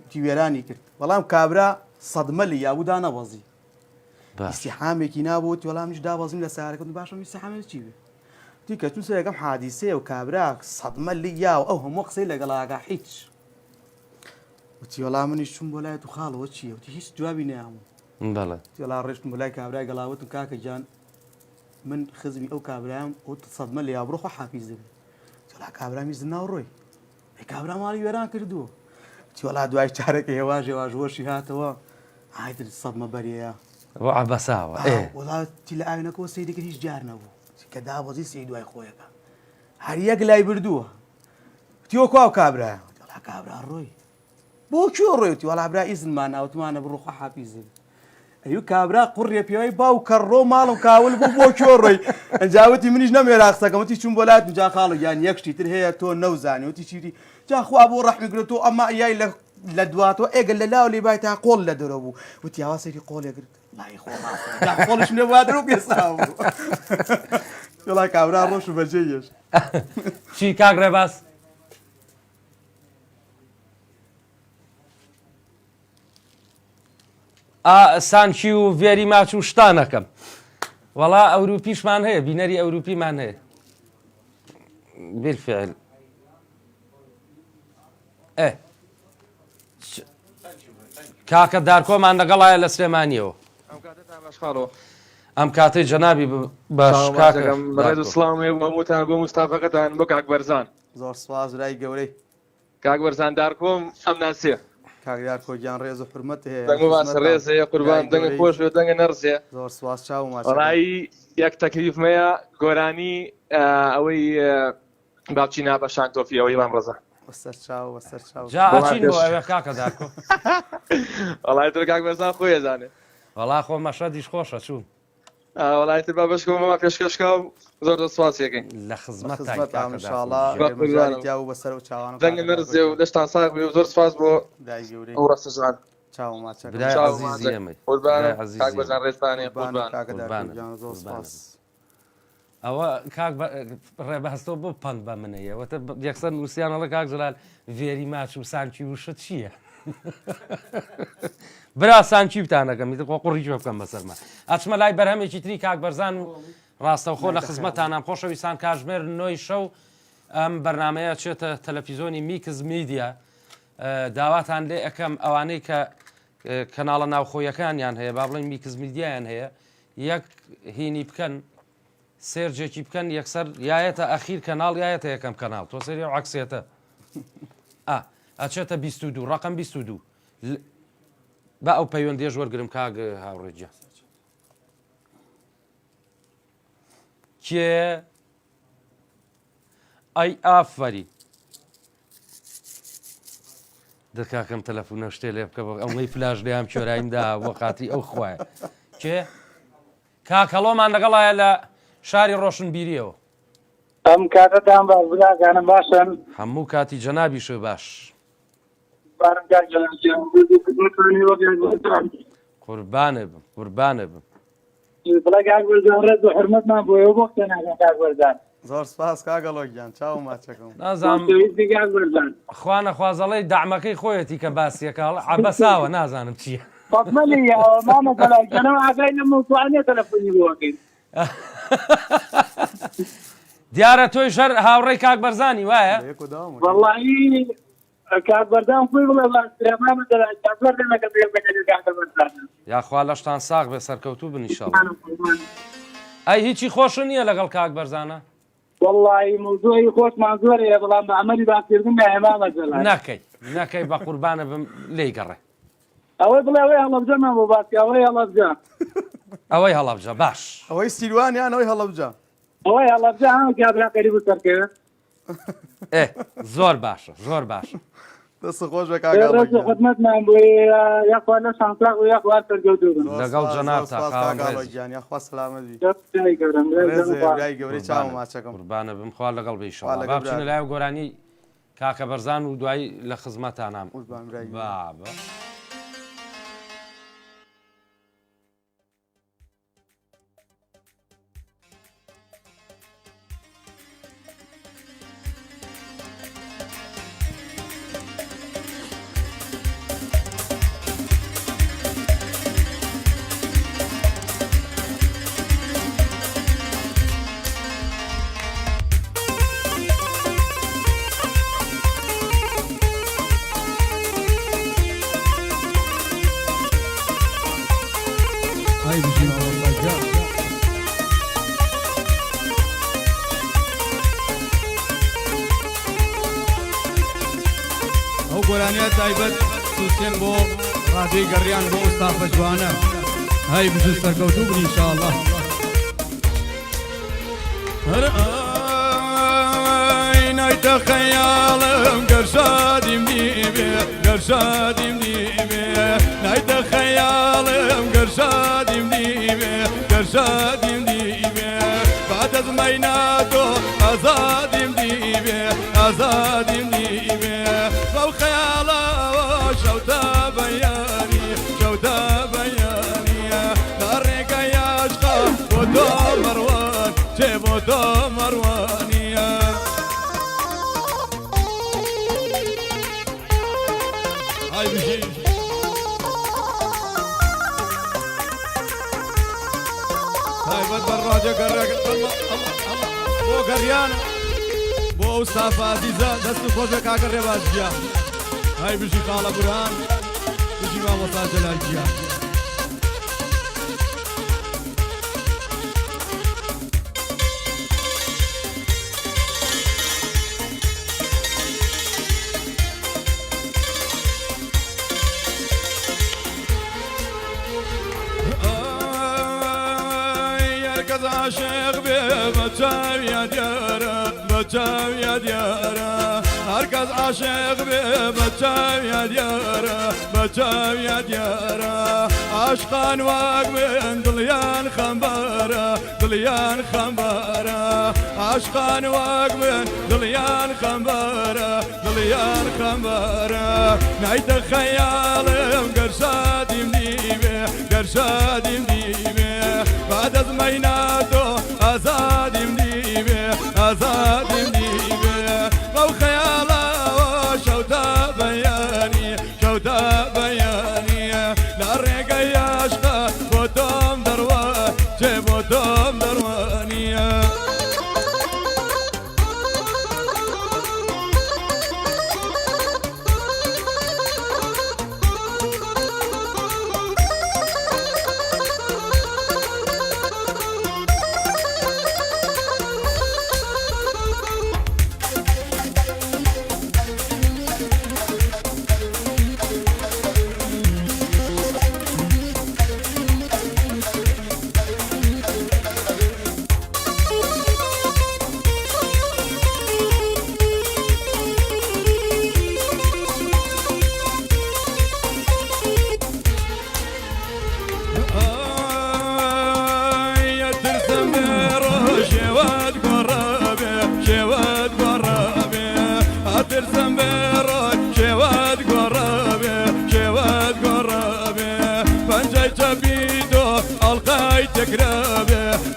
تی وێرانی کرد بەڵام کابرا سەدمە لی یابوو دانەبەزی باش ئیسیحامێکی نابوو وەڵامیش دابەزیم لە سارەکەم باشم ئیسیحامێک چی بێ وتی کە چون سەرەکەم حادیسەیە و کابرا سەدمە لی یا و ئەو هەموو قسەی لەگەڵاگا هیچ وتی وەڵام منیش چوون بۆ لای تو خاڵەوە چییە وتی هیچ جوابی نەیاموو بەڵێ وڵا ڕێشتم بۆ لای کابرای گەڵاوتم کاکە جان من خزمی ئەو کابراام و سەدمە لە یابڕۆخوا حافیز دەبێت وڵا کابرامی زناوڕۆی کابرا ماڵی وێران کردووە وڵا دوای چارەکە هێواژ هێواژوەشی هاتەوە هایتر سەدمە بەریەیە بۆ عەبەساوە وڵاتی لە ئاوێنەکەەوە سەیدەکە هیچ جار نەبوو کە دابەزی سی دوای خۆیەکە هەر یەک لای بردووە تیۆ کوا و کابرا وڵا کابرا ڕۆی بۆ کوێ ڕۆیوتی وڵا برا ئیزنمان ناوتمانە بڕۆخوا حافیز دەبێت ئەیو کابرا قوڕێ پێوەی باو کەڕۆ ماڵم کاول بوو بۆ کۆڕۆی ئەنجاوتی منیش نەمێ ڕاستەکەمەتی چوون بۆ لات جا خاڵ یان یەکشتی تر هەیە تۆ نەوزانی وتی چیری جاخوا بۆ ڕەحمیگرێت و ئەمە یای لە دواتەوە ئێگە لە لاو لێ بای تا قۆڵ لە دەرە بوو وتی هاوا سەیری قۆڵێگرت لای خۆڵش منێ وا دەرە و پێسا بوو وڵای کابرا ڕۆژ و بەجێیەش چی کاک ڕێباز سانچی و ڤێری ماچ و شتانەکەم وەڵا ئەوروپیشمان هەیە بینەری ئەوروپیمان هەیە بالفعل کاکە دارکۆمان لەگەڵایە لە سلێمانیەوە ئەم کاتەی جەنابی باش ڕێز و سڵامی هەمووتان بۆ مستافەکەتان بۆ کاک بەرزان زۆر سواز لای گەورەی کاک بەرزان دارکۆم ئەم ناسیە کاکدار کۆگیان ڕێز و حرمەت هەیە دەنگ باس ڕێز هەیە قوربان دەنگە خۆش و دەنگە نەرسێ زۆر سواز چاو ماچ ڕایی یەک تەکلیفمەیە گۆرانی ئەوەی باوچی نابەشان تۆفی ئەوەی مام ڕەزە وەسەر چاو وەسەر چاو جا ئەچین بۆ ئەوێ کاکە دارکۆ وەڵای تر کاک بەرزان خۆی ئەزانێ وەڵا خۆ مەشە دیش خۆشە چوون وەڵای تر با بەشکەوە پێشکەشکە و زۆر سواسیەکەی لە خزمەت ئینشاءڵڵا و بەسەر و چاوان دەنگە نەرزێ و لەشتان ساق بێ و زۆر سپاس بۆ دای گەورەی ئەو ڕەستەجان چاو ماچەکە برای عەزیزی ئەمەی قوربان کاک بەرزان ڕێزتانێ قوربان کاکەدار زۆر سپاس ئەوە کاک ڕێباستەوە بۆ پند بە منەیە وەتە یەکسەر نووسیانەڵە کاک جەلال ڤێری ماچ و سانچی وشت چییە؟ برا سانچی بتانەکەم قوڕی جوێ بکەم بەسەرمە ئەچمە لای بەرهەمێکی تری کاک بەرزان و ڕاستەوخۆ لە خزمەتانام خۆشەویستان کاتژمێر 9 شەو ئەم بەرنامەیە چێتە تەلەڤیزۆنی میکس میدیا داواتان لێ ئەەکەم ئەوانەی کە کەناڵە ناوخۆیەکانیان هەیە با بڵێن میکس میدیایان هەیە یەک هینی بکەن سێرجێکی بکەن یەکسەر یایەتە ئەخیر کەناڵ یایەتە یەکەم کەناڵ تۆ سەری و عەکسێتە ئەچێتە 22 ڕقم 22 با ئەو پەیوەندیێژ وەرگرم کاک هاوڕێجە کێ ئەی ئافەری دەکاکەم تەلەفۆنە شتێ لێ بکە ئەوەی فلاش لێیان کێراییمدا وە قاتی ئەو خوایە کێ کاک هەڵۆمان لەگەڵایە لە شاری ڕۆشنبیریەوە ئەم کاتەتان باش براکانم باشن هەموو کاتی جەنابی شێ باش قوربانە بم قوربانە بم بڵێ کاک بەرزان ڕێز و حرمەتمان بۆ ئێوە بۆ قسەناکەن کاک بەرزان زۆر سپاس کاگەڵۆگیان چاو ماچەکەم نازانم پێویستی کاک بەرزان خوانە خوازەڵەی دامەکەی خۆیەتی کە باسیەکەڵ عەبەساوە نازانم چییە فەتمەلی مامە بەلاکەنەوە ئاگای لە مووسوانیە تەلەفۆنی بۆکەین دیارە تۆی شەر هاوڕێی کاک بەرزانی وایە وەڵڵاهی کاک بەرزان خۆی بڵێ مامە دەلاکەنەکە پێ بەکەن کاک بەرزان یاخوا لەشتان ساغ بێ سەرکەوتوو بن ئینشاڵڵا ئەی هیچی خۆش نییە لەگەڵ کاک بەرزانە وەڵڵاهی موزوعی خۆشمان زۆرەیە بەڵام بە ئەمەری باسکردن بە هێمامە جەلال نەکەی بە قوربانە بم لێی گەڕێ ئەوەی بڵێ ئەوەی هەڵەبجەمان بۆ باسی ئەوەی هەڵەبجە ئەوەی هەڵەبجە باش ئەوەی سیروانیان ئەوەی هەڵەبجە ئەوەی هەڵەبجە هەموو کابرا قەریب و سەرکەوێ زۆر باشە زۆر باشە دەست خۆش بە ڕێز و خدمەتمان بۆ یاخوا لە شانساق و یاخوا سەرکەوتوو بن لەگەڵ جەنابتا کاگەڵۆگیان یاخوا سەلامەت بی دەستای گەورم لای گەورەی چاو ماچەکەم قوربانە بم خوا لەگەڵ بێ ئینشاڵڵا با بچینە لای گۆرانی کاکە بەرزان و دوایی لە خزمەتانام بابە ئەو گۆرانیە تایبەت سوسێن بۆ ڕادیۆی گەڕیان بۆ ئوستافە جوانە هەی بژ سەرکەوتوو بن ئینشاءڵڵا هەر نایتە خەیاڵم گەرشادیم دیبێ گەرشادیم دیبێ نایتە خەیاڵم گەرشادیم دیبێ گەرشادیم دیبێ بعدەزمەی ناتۆ ئازادیم دیبێ ئازادیم دیبێ شەوتە بەیانی شەوتە بەیانیە دەڕێگە یاشقا بۆ تۆ مەڕوان چێ بۆ تۆ مەڕوانیە ئای بژی تایبەت بە ڕادیۆ گەڕێک بۆ گەڕیان بۆ ئەو سافە عەزیزە دەست و خۆشە کاکە ڕێبازگیا های بژی خاڵە بورهان بژی مامۆستا جەلالگیا هەرکەس عاشق بێ بە چاویە دیارە بە چاویە دیارە هەرکەس عاشق بێ بە چاویە دیارە بە چاویە دیارە عاشقان وەک بن دڵیان خەمبارە دڵیان خەمبارە عاشقان وەک بن دڵیان خەمبارە دڵیان خەمبارە نایتە خەیاڵم گەر شادیم دیوێ گەر شادیم دیوێ بعد از میناتو آزادیم دیوێ آزادیم دیوێ بەو خەیاڵەوە شەوتە بەیانی شەوتە بەیانیە لە ڕێگەی عاشقا بۆ تۆم دەڕوان چێ بۆ تۆم دەڕوانیە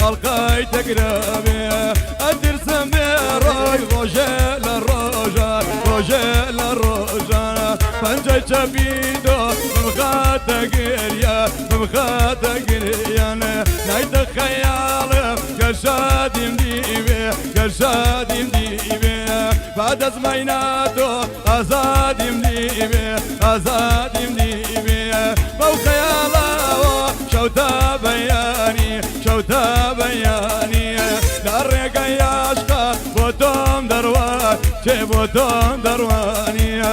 القاي تقربي اترسم بروي روجل الروجان روجل الروجان فنجي تبيدو مخاتا قريا مخاتا قريان نايت خيال قرشاد مديبي قرشاد مديبي بعد زميناتو ازاد مديبي ازاد مديبي بو خيالا شوتا بياني شوتا بياني داريقا ياشقا بوتوم دروان چه بوتوم درواني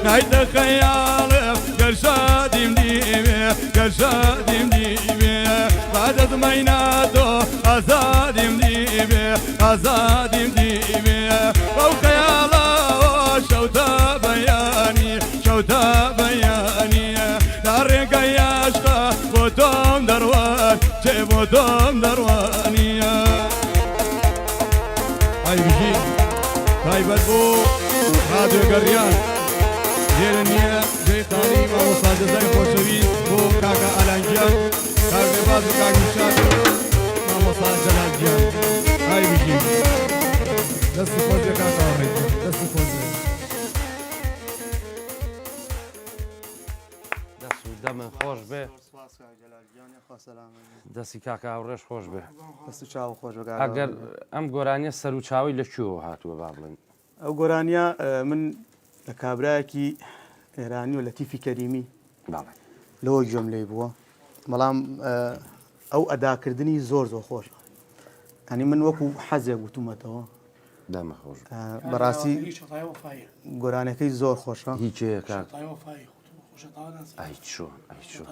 نايت خيالك قرشادم ديبي قرشادم ديبي بعد زميناتو ازادم ديبي ازادم ديبي او خيالا شوتا بياني شوتا بياني دارك ياشقا بوتوم دروان چه بوتوم درواني هاي بجي تايبت بو راديو قريان جيرنيا جيتاني ما وصل جزاي خوشوي بو كاكا علانجي دەستی کاکە هاوڕێش خۆش بێ دەست و چاو خۆش ئەگەر ئەم گۆرانیە سەر و چاوی لەکوێوە هاتووە با بڵێن ئەو گۆرانیە من لە کابراایەکی ئێرانی و لە تیفی کەریمی باڵێ لەوە گوێم لێ بووە بەڵام ئەو ئەداکردنی زۆر خۆشە ئەنی من وەکو حەزێک گوتومەتەوە دەمە خۆش بەڕاستی گۆرانەکەی زۆر خۆشە هیچەیە کاک ئەی چۆن ئەی چۆن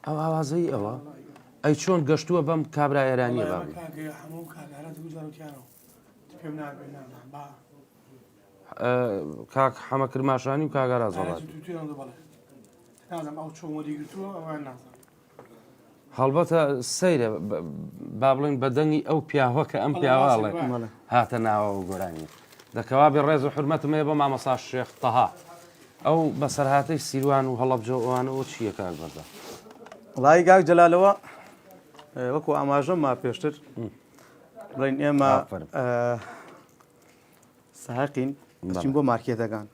ئەو ئاوازەی ئەوە ئەی چۆن گەشتووە بەم کابرا ئێرانیە با بڵێن کاک حەمە کرماشانی و کاگەرا زەڵات هەڵبەتە سەیرە با بڵێن بەدەنگی ئەو پیاوە کە ئەم پیاواڵێ هاتە ناوە و گۆرانی دەکەوا بێ ڕێز و حرمەتم هەیە بۆ مامەسا شێخ تەها ئەو بەسەرهاتەی سیروان و هەڵەبجەوانەوە چییە کاک بەردە وڵی کاک جەلالەوە وەکو ئاماژەم ما پێشتر بڵین ئێمە ساحقین بچین بۆ مارکێتەکان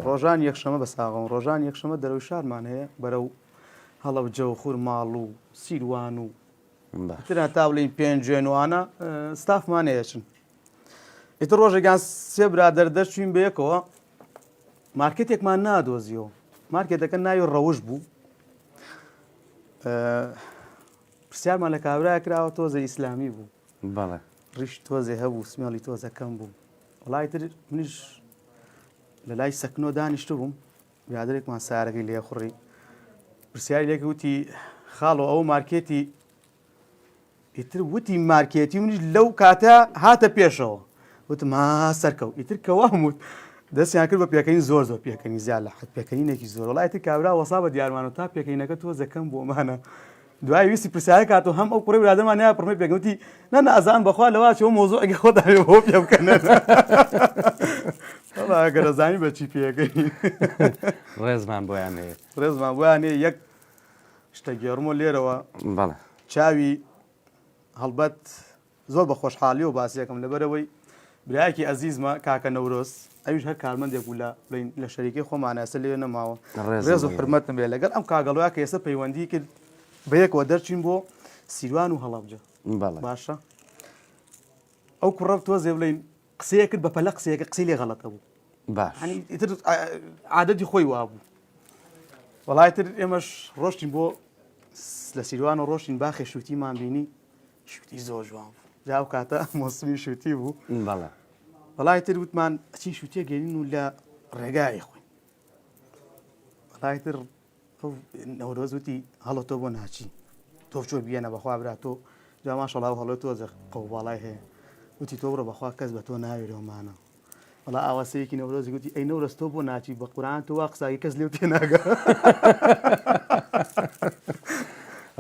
ڕۆژان یەکشەمە بە ساغەم ڕۆژان یەکشەمە دەرەوەی شارمان هەیە بەرەو هەڵەبجە و خورماڵ و سیروان و ترە تا بڵین پێنجێنوانە ستافمان هەیەچن ئیتر ڕۆژێکیان سێ برادەر دەرچوین بەیەکەوە مارکێتێکمان نادۆزیەوە مارکێتەکە ناوی ڕەوش بوو پرسیارمان لە کابرای کراوە تۆزە ئیسلامی بوو بەڵێ ڕیش تۆزێ هەبوو سمێڵی تۆزەکەم بوو وڵای تر منیش لە لای سەکنۆ دانیشتە بووم برادێکمان سارەکەی لێ خوڕی پرسیاری لێک وتی خاڵەوە ئەو مارکێتی ئیتر وتی مارکێتی منیش لەو کاتە هاتە پێشەوە وتم ها سەرکەوت ئیتر کەوا هەمووت دەستیان کرد بە پێکەنی زۆر پێکەنی زیاد لە حەت پێکەنینێکی زۆر وڵای تر کابرا وەسا بە دیارمان و تا پێکەینەکە تۆزەکەم بۆمانە دوای ویستی پرسیارە کاتۆ هەم ئەو کوڕی برادەمان نیا پڕمەی پێکەوتی نە ئەزان بەخوا لەوا چەوە مۆزوعێکی خۆ داوێ بۆ پێ بکەنە گەرەزانی بەچی پێەکەی ڕێزمان بۆیان هەیە ڕێزمان بۆیان هەیە یەک شتە گێڕمۆ لێرەوە بەڵێ چاوی هەڵبەت زۆر بە خۆشحاڵی و باسیەکەم لەبەرەوەی برایەکی ئەزیزمە کاکە نەورۆز ئەویش هەر کارمەندێک بوو لە شەریکی خۆمانەسە لێ نەماوە ڕێز و حرمەتم بێ لەگەڵ ئەم کاگەڵویا کە ئێستا پەیوەندی کرد بەیەکەوە دەرچین بۆ سیروان و هەڵەبجە باشە ئەو کوڕە تۆزێ بڵین قسەیە کرد بە پەلە قسەیەکە قسەی لێ غەڵەتە بوو باش ئیتر عادەتی خۆی وابوو وەڵای تر ئێمەش ڕۆشتین بۆ لە سیروان و ڕۆشتین باخی شووتیمان بینی شووتی زۆر جوان بوو جاو کاتە مۆسمی شووتی بوو بەڵێ وەڵای تر وتمان ئەچین شووتیە گەێنین و لە ڕێگای خوین وەڵای تر نەورۆز وتی هەڵە تۆ بۆ ناچی تۆ چۆ بیەنە بەخوا برا تۆ جا ماشەڵاو هەڵە تۆزە قەوباڵای هەیە وتی تۆ بڕە بەخوا کەس بە تۆ ناوێرەوەمانە وەڵا ئاواسەیەکی نەورۆزی گوتی ئەی نەورۆز تۆ بۆ ناچی بە قورئان تۆ وا قساگی کەس لێو تێناگە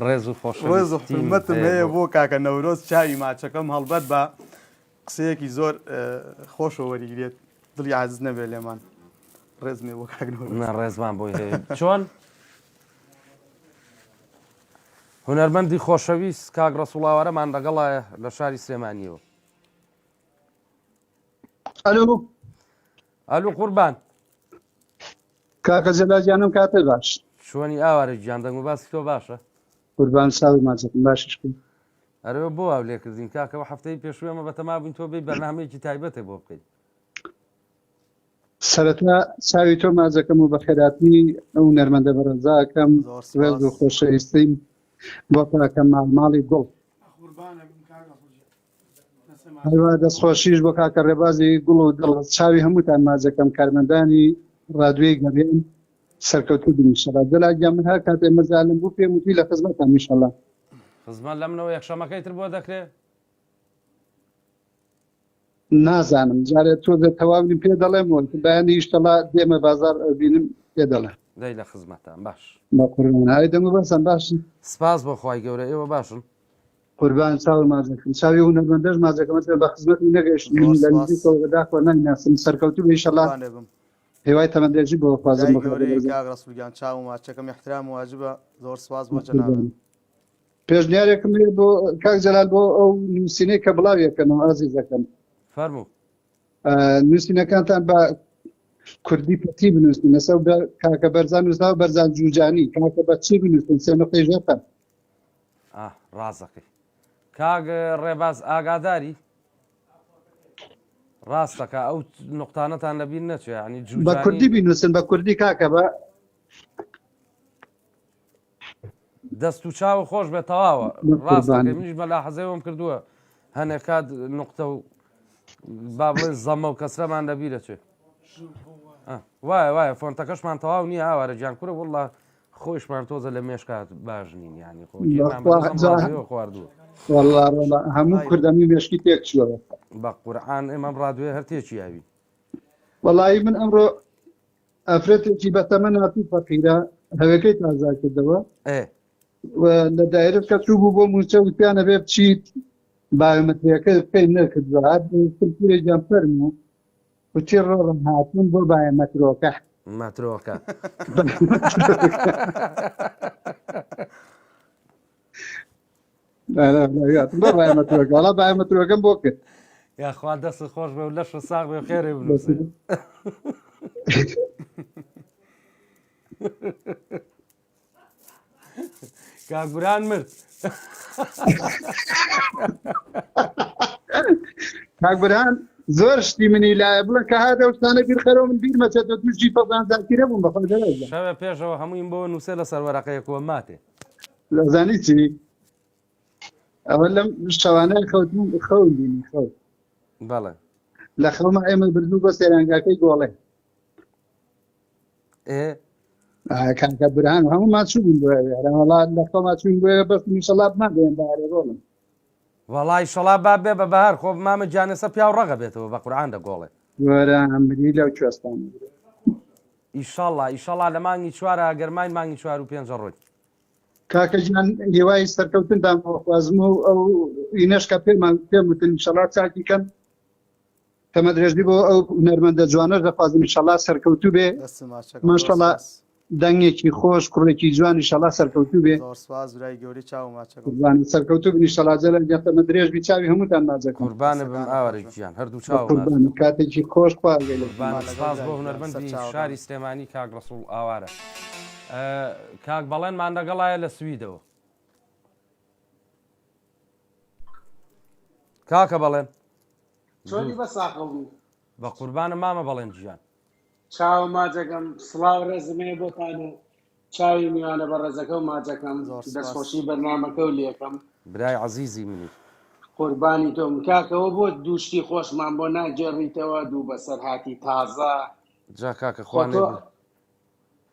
ڕێز و ڕێز و حرمەتم هەیە بۆ کاکە نەورۆز چاوی ماچەکەم هەڵبەت بە قسەیەکی زۆر خۆشەوە وەریگرێت دڵی عازیز نەبێت لێمان ڕێزمێ بۆ کاک نەورۆز ڕێزمان بۆی هەیە چۆن هونەرمەندی خۆشەویست کاک ڕەسوڵاوەرەمان لەگەڵایە لە شاری سلێمانیەوە ئەلو قوربان کاکە جەلاجیانم کاتە باش شوێنی ئاوارە گیان دەنگ و باسی تۆ باشە قوربان ساوی ماچەکەم باشش بوو ئەرەوە بۆ ئاو لێکردین کاکەوە هەفتەی پێشوێ ئەمە بەتەما بووین تۆ بێ بەرنامەیەکی تایبەتێ بۆ بکەیت سەرەتا چاوی تۆ مازەکەم و بە خێراتنی ئەو نەرمەندە بەڕێزاکەم ڕێز و خۆشەویستیم بۆ کاکە ماڵی گوڵ هەروە دەستخۆشیش بۆ کاکە ڕێبازی گوڵ و دڵ چاوی هەمووتان مازەکەم کارمەندانی ڕادوێی گەڕێن سەرکەوتوو بنیشەڵا دەلاگیان من هەر کات ئێمە زالم بوو پێم وتی لە خزمەتان میشەڵا خزمەت لە منەوە یەکشەمەکەی تر بۆ دەکرێت نازانم جارێت تۆ تەواوی پێ دەڵێم بەیانی ئیشتەڵا دێمە بازار بینم پێ دەڵێ دەی لە خزمەتان باش بە قوربان ئای دەمە بەسم باشن سپاس بۆ خوای گەورە ئێوە باشن قوربان چاوە مازەکەم چاوی هونەرمەندەش مازەکەمت بە خزمەتی نەگەیشتنی لەکۆ ناناسم سەرکەوتوو ئیشەڵا هێوای تەمەندێژی بۆ خوازم ڕسوولگیان چاو ماچەکەم احترام واجبە زۆر سپاس بۆ جەنابم پێشنیارێکم بۆ کاک جەلال بۆ ئەو نووسینەی کە بڵاویەکەنەوە ئازیزەکەم فەرموو نووسینەکانتان بە کوردی پەتی بنووسین لەسەر کاکە بەرزان نووسا و بەرزان جوجانی کاکە بەچی بنووسین سێ نقطەی ژەقە ڕاستەکەی کاک ڕێباز ئاگاداری ڕاستەکە ئەو نقطانەتان لەبیر نەچێ ینی بە کوردی بنووسن بە کوردی کاکە بە دەست و چاو خۆش بێت تەواوە ڕاستەکەی منیش بەلا حەزەوەم کردووە هەنێک کات نقطە و با بڵێن زەمە و کەسرەمان لەبیرەچێ وایە فۆنتەکەشمان تەواو نییە ئاوارە گیان کوورە وڵا خۆشمان تۆزە لە مێشکات باش نین ینی خواردووە والله هەموو کوردەمی مێشکی تێک چووە بە قورعان ئێمەم ڕادوێ هەرتێکی یاوی وەڵی من ئەمڕۆ ئەفرەتێکی بەتەمە ناتی فەقیرە هەوەکەی تازا کردەوە لە دایرەت کە چوو بوو بۆ موچە وتیانە بێ بچیت بایۆمەتریەکە پێی نەکردوە هەرپێ جەمپەرم و وتی ڕۆڕم هاتوون بۆ بایۆمەترۆکە مەترۆکە بۆ بایۆمەترۆکە وەڵا بایۆمەترۆکەم بۆ کرد یاخوا دەست خۆش بێ و لەش ساغ بێ خێرێ بنووسێ کاگوران مرد کاگوران زۆر شتی منی لایە بڵێ کە هاتە شتانە بیرخەرەوە من بیرمەچێتە تووشی فەزانزاکیرە بووم بەخۆ شەوە پێشەوە هەموویم بۆ نووسێ لە سەروەرەقەیەکەوە ماتێ لەزانی چی ئەوە لەم شەوانەی خەوتم خەون بینی خەوت بەڵێ لە خەومە ئێمە بردوو بە سێرانگاکەی گۆڵێ کاکە برهان هەموو ماچوو بوون بۆڵا لە خۆ ماچوون بۆ بەس میشەڵات نادێن بارێ ڕۆڵم وەڵی شەڵا با بێ بە بەهار خۆ مامە جانێسە پیا و ڕەگە بێتەوە بە قورعان دەگۆڵێ وەرە ئەمری لەو کوێستان ئیشەڵا لە مانگی چوارە گەرمای مانگی 4 و 5 ڕۆی کاکە ژیان هێوای سەرکەوتندان بۆخوازم و ئەو ئینەشکە پێمان پێم وتن ئیشەڵا چاکی کەم تەمە درێژبی بۆ ئەو هونەرمەندە جوانە دەخوازم ئیشەڵا سەرکەوتوو بێ ماشەڵا دەنگێکی خۆش کوڕێکی جوان ئیشەڵا سەرکەوتوو بێ سەرکەوتوو بن ئیشەڵا جەلە تەمە درێژبی چاوی هەمووتان نازەکە قوربانە بم ئاوەرە گیان هەردوو چاو کاتێکی خۆش خواردێ سپاس بۆ هونەرمەندی شاری سلێمانی کاک ڕەسوڵ ئاوارە کاک بەڵێنمان لەگەڵایە لە سویدەوە کاکە بەڵێن چۆنی بە ساقڵ بوو بە قوربانە مامە بەڵێن گیان چاو ماجەکەم سڵاو ڕێزمێ بۆتان و چاوی میوانە بە ڕێزەکە و ماجەکەم دەستخۆشی بەرنامەکە و لێکم برای عەزیزی منی قوربانی تۆم کاکەوە بۆ دووشتی خۆشمان بۆ ناگێڕیتەوە دوو بەسەر هاتی تازە جا کاکە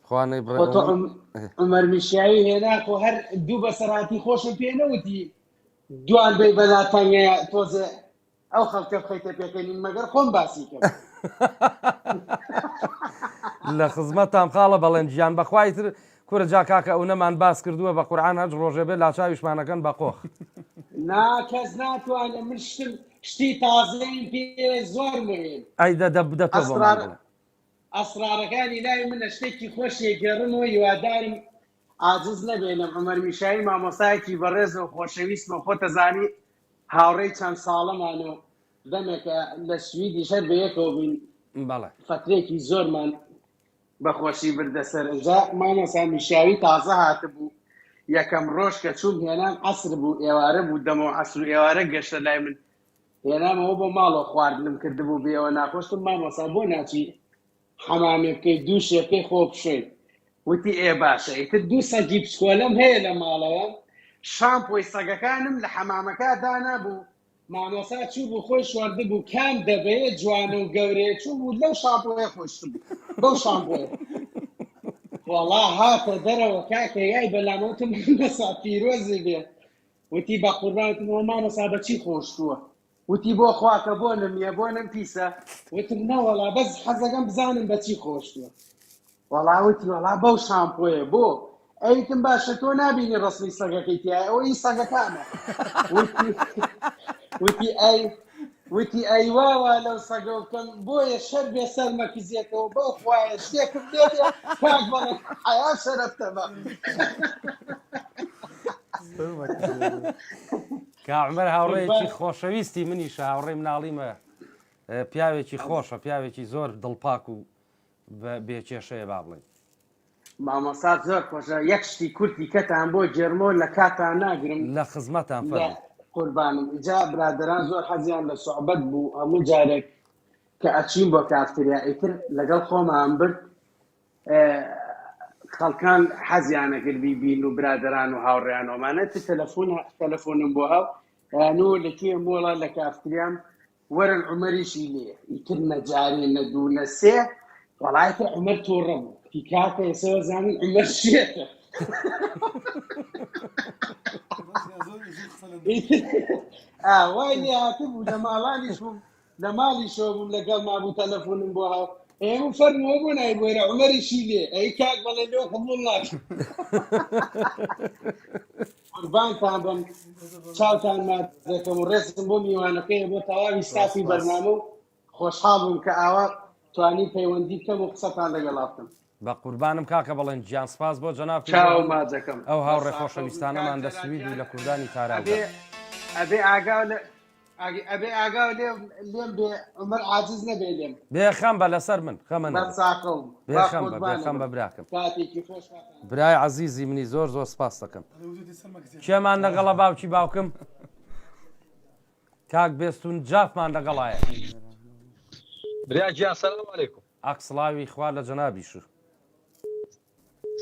خوانەی عومەر میشایی هێناک و هەر دوو بەسەر هاتی خۆشم پێ نەوتی دوان بێ بەناتەنگەیە تۆزێ ئەو خەڵکە بخەیتە پێکەنین مەگەر خۆم باسی کرد لە خزمەتان خاڵە بەڵێن گیان بەخوایتر کورە جا کاکە ئەو نەمان باس کردووە بە قورعان هەر ڕۆژێ بێت لا چاویشمانەکەن بە قۆخ نا کەس ناتوانێت من شتی تازەی پێ زۆر مهم ئەی دەتۆ ئەسرارەکانی لای منە شتێکی خۆشیە گەڕنەوە هیوادارم عاجز نەبێنم عومەر میشایی مامۆستایەکی بەڕێز و خۆشەویستمە خۆتە زانی هاوڕێی چەند ساڵەمانەوە دەمێکە لە سویدی شەر بەیەکەوە بووین فترێکی زۆرمان بەخۆشی بردەسەر ئەجا مامۆستا میشاوی تازە هاتبوو یەکەم ڕۆژ کە چوم هێنان عەسر بوو ئێوارە بوو دەمەوە عەسر و ئێوارە گەشتە لای من هێنامەوە بۆ ماڵەوە خواردنم کردبوو بێەوە ناخۆشتم مامۆستا بۆ ناچی حەمامێ بکەیت دووشێ بکەی خۆ بشۆیت وتی ئێ باشە ئیتر دوو سەگی پسکۆلەم هەیە لە ماڵەوە شامپۆی سەگەکانم لە حەمامەکە دانابوو مامۆستا چوو بوو خۆی شواردە بوو کام دەبێت جوانە و گەورەیە چوو بوو لەو شامپۆیە خۆشتم بەو شامپۆیە وەڵا هاتە دەرەوە کاکە یای بەلامەوتم مەسا پیرۆزی بێ وتی بە قوربانتمەوە مامۆستا بەچی خۆشتووە وتی بۆ خواکە بۆ نمیە بۆ نم پیسە وتم نەوەڵا بەس حەزەکەم بزانم بەچی خۆشتووە وەڵا وتی وەڵا بەو شامپۆیە بۆ ئەیتم باشە تۆ نبینی ڕسمی سەگەکەی تایە ئەوەی سەگەکانە وتی ئەیواوە لەو سەگە بکەم بۆیە شەر بێ سەر مەکزیێتەوە بەو خوایە شتێکم لێبێ کاک بەڵێ حیا شەرەفتە بە کاعمەر هاوڕێیەکی خۆشەویستی منیشە هاوڕێی مناڵیمە پیاوێکی خۆشە پیاوێکی زۆر دڵپاک و بە بێکێشەیە با بڵێن مامۆستا زۆر خۆشە یەک شتی کورتی کەتان بۆ جێرمۆ لە کاتان ناگرم لە خزمەتان فەرموو قوربانم جا برادران زۆر حەزیان لە سوحبەت بوو هەموو جارێک کە ئەچین بۆ کافتریا ئیتر لەگەڵ خۆمان برد خەڵکان حەزیانە کرد بیبین و برادران و هاوڕێیانەوەمانە تەلەفۆنم بۆ هەڵ یانۆ لەکوێ مۆڵە لە کافتریام وەرن عومەریشی لێ ئیتر نەجارێ نەدوو نەسێ وەڵایەتە عومەر تۆڕە بوو پیکاتە ئێسەوە زانین عومەر شێتە وای لێ هاتبوو لە ماڵانیش بووم لە ماڵیشەوە بووم لەگەڵ مابوو تەلەفۆنم بۆ هاو ئێمە فەرمەوە بۆ نای بۆیرە عومەریشی لێ ئەی کاک بەڵێ لێ قبوڵ ناکەم قوربانتان بم چاوتان مات دەکەم و ڕێزم بۆ میوانەکەی بۆ تەواوی ستافی بەرنامە و خۆشحاڵ بووم کە ئاوا توانی پەیوەندی بکەم و قسەتان لەگەڵا بکەم بە قوربانم کاکە بەڵێن گیان سپاس بۆ جەناب چاو ماجەکەم ئەو هاوڕێ خۆشەویستانەمان لە سوید و لە کوردانی تاراودا ئەبێ ئاگاو لێم بێ عومەر عاجز نەبێ لێم بێخەم بە لەسەر من خەمەن بێخەم بە براکەم کاتێکی خۆش برای عەزیزی منی زۆر زۆر سپاس دەکەم کێمان لەگەڵە باوکی باوکم کاک بێستون جافمان لەگەڵایە بریا گیان سەلام عەلەیکوم ئاکسڵاوی خوا لە جەنابیش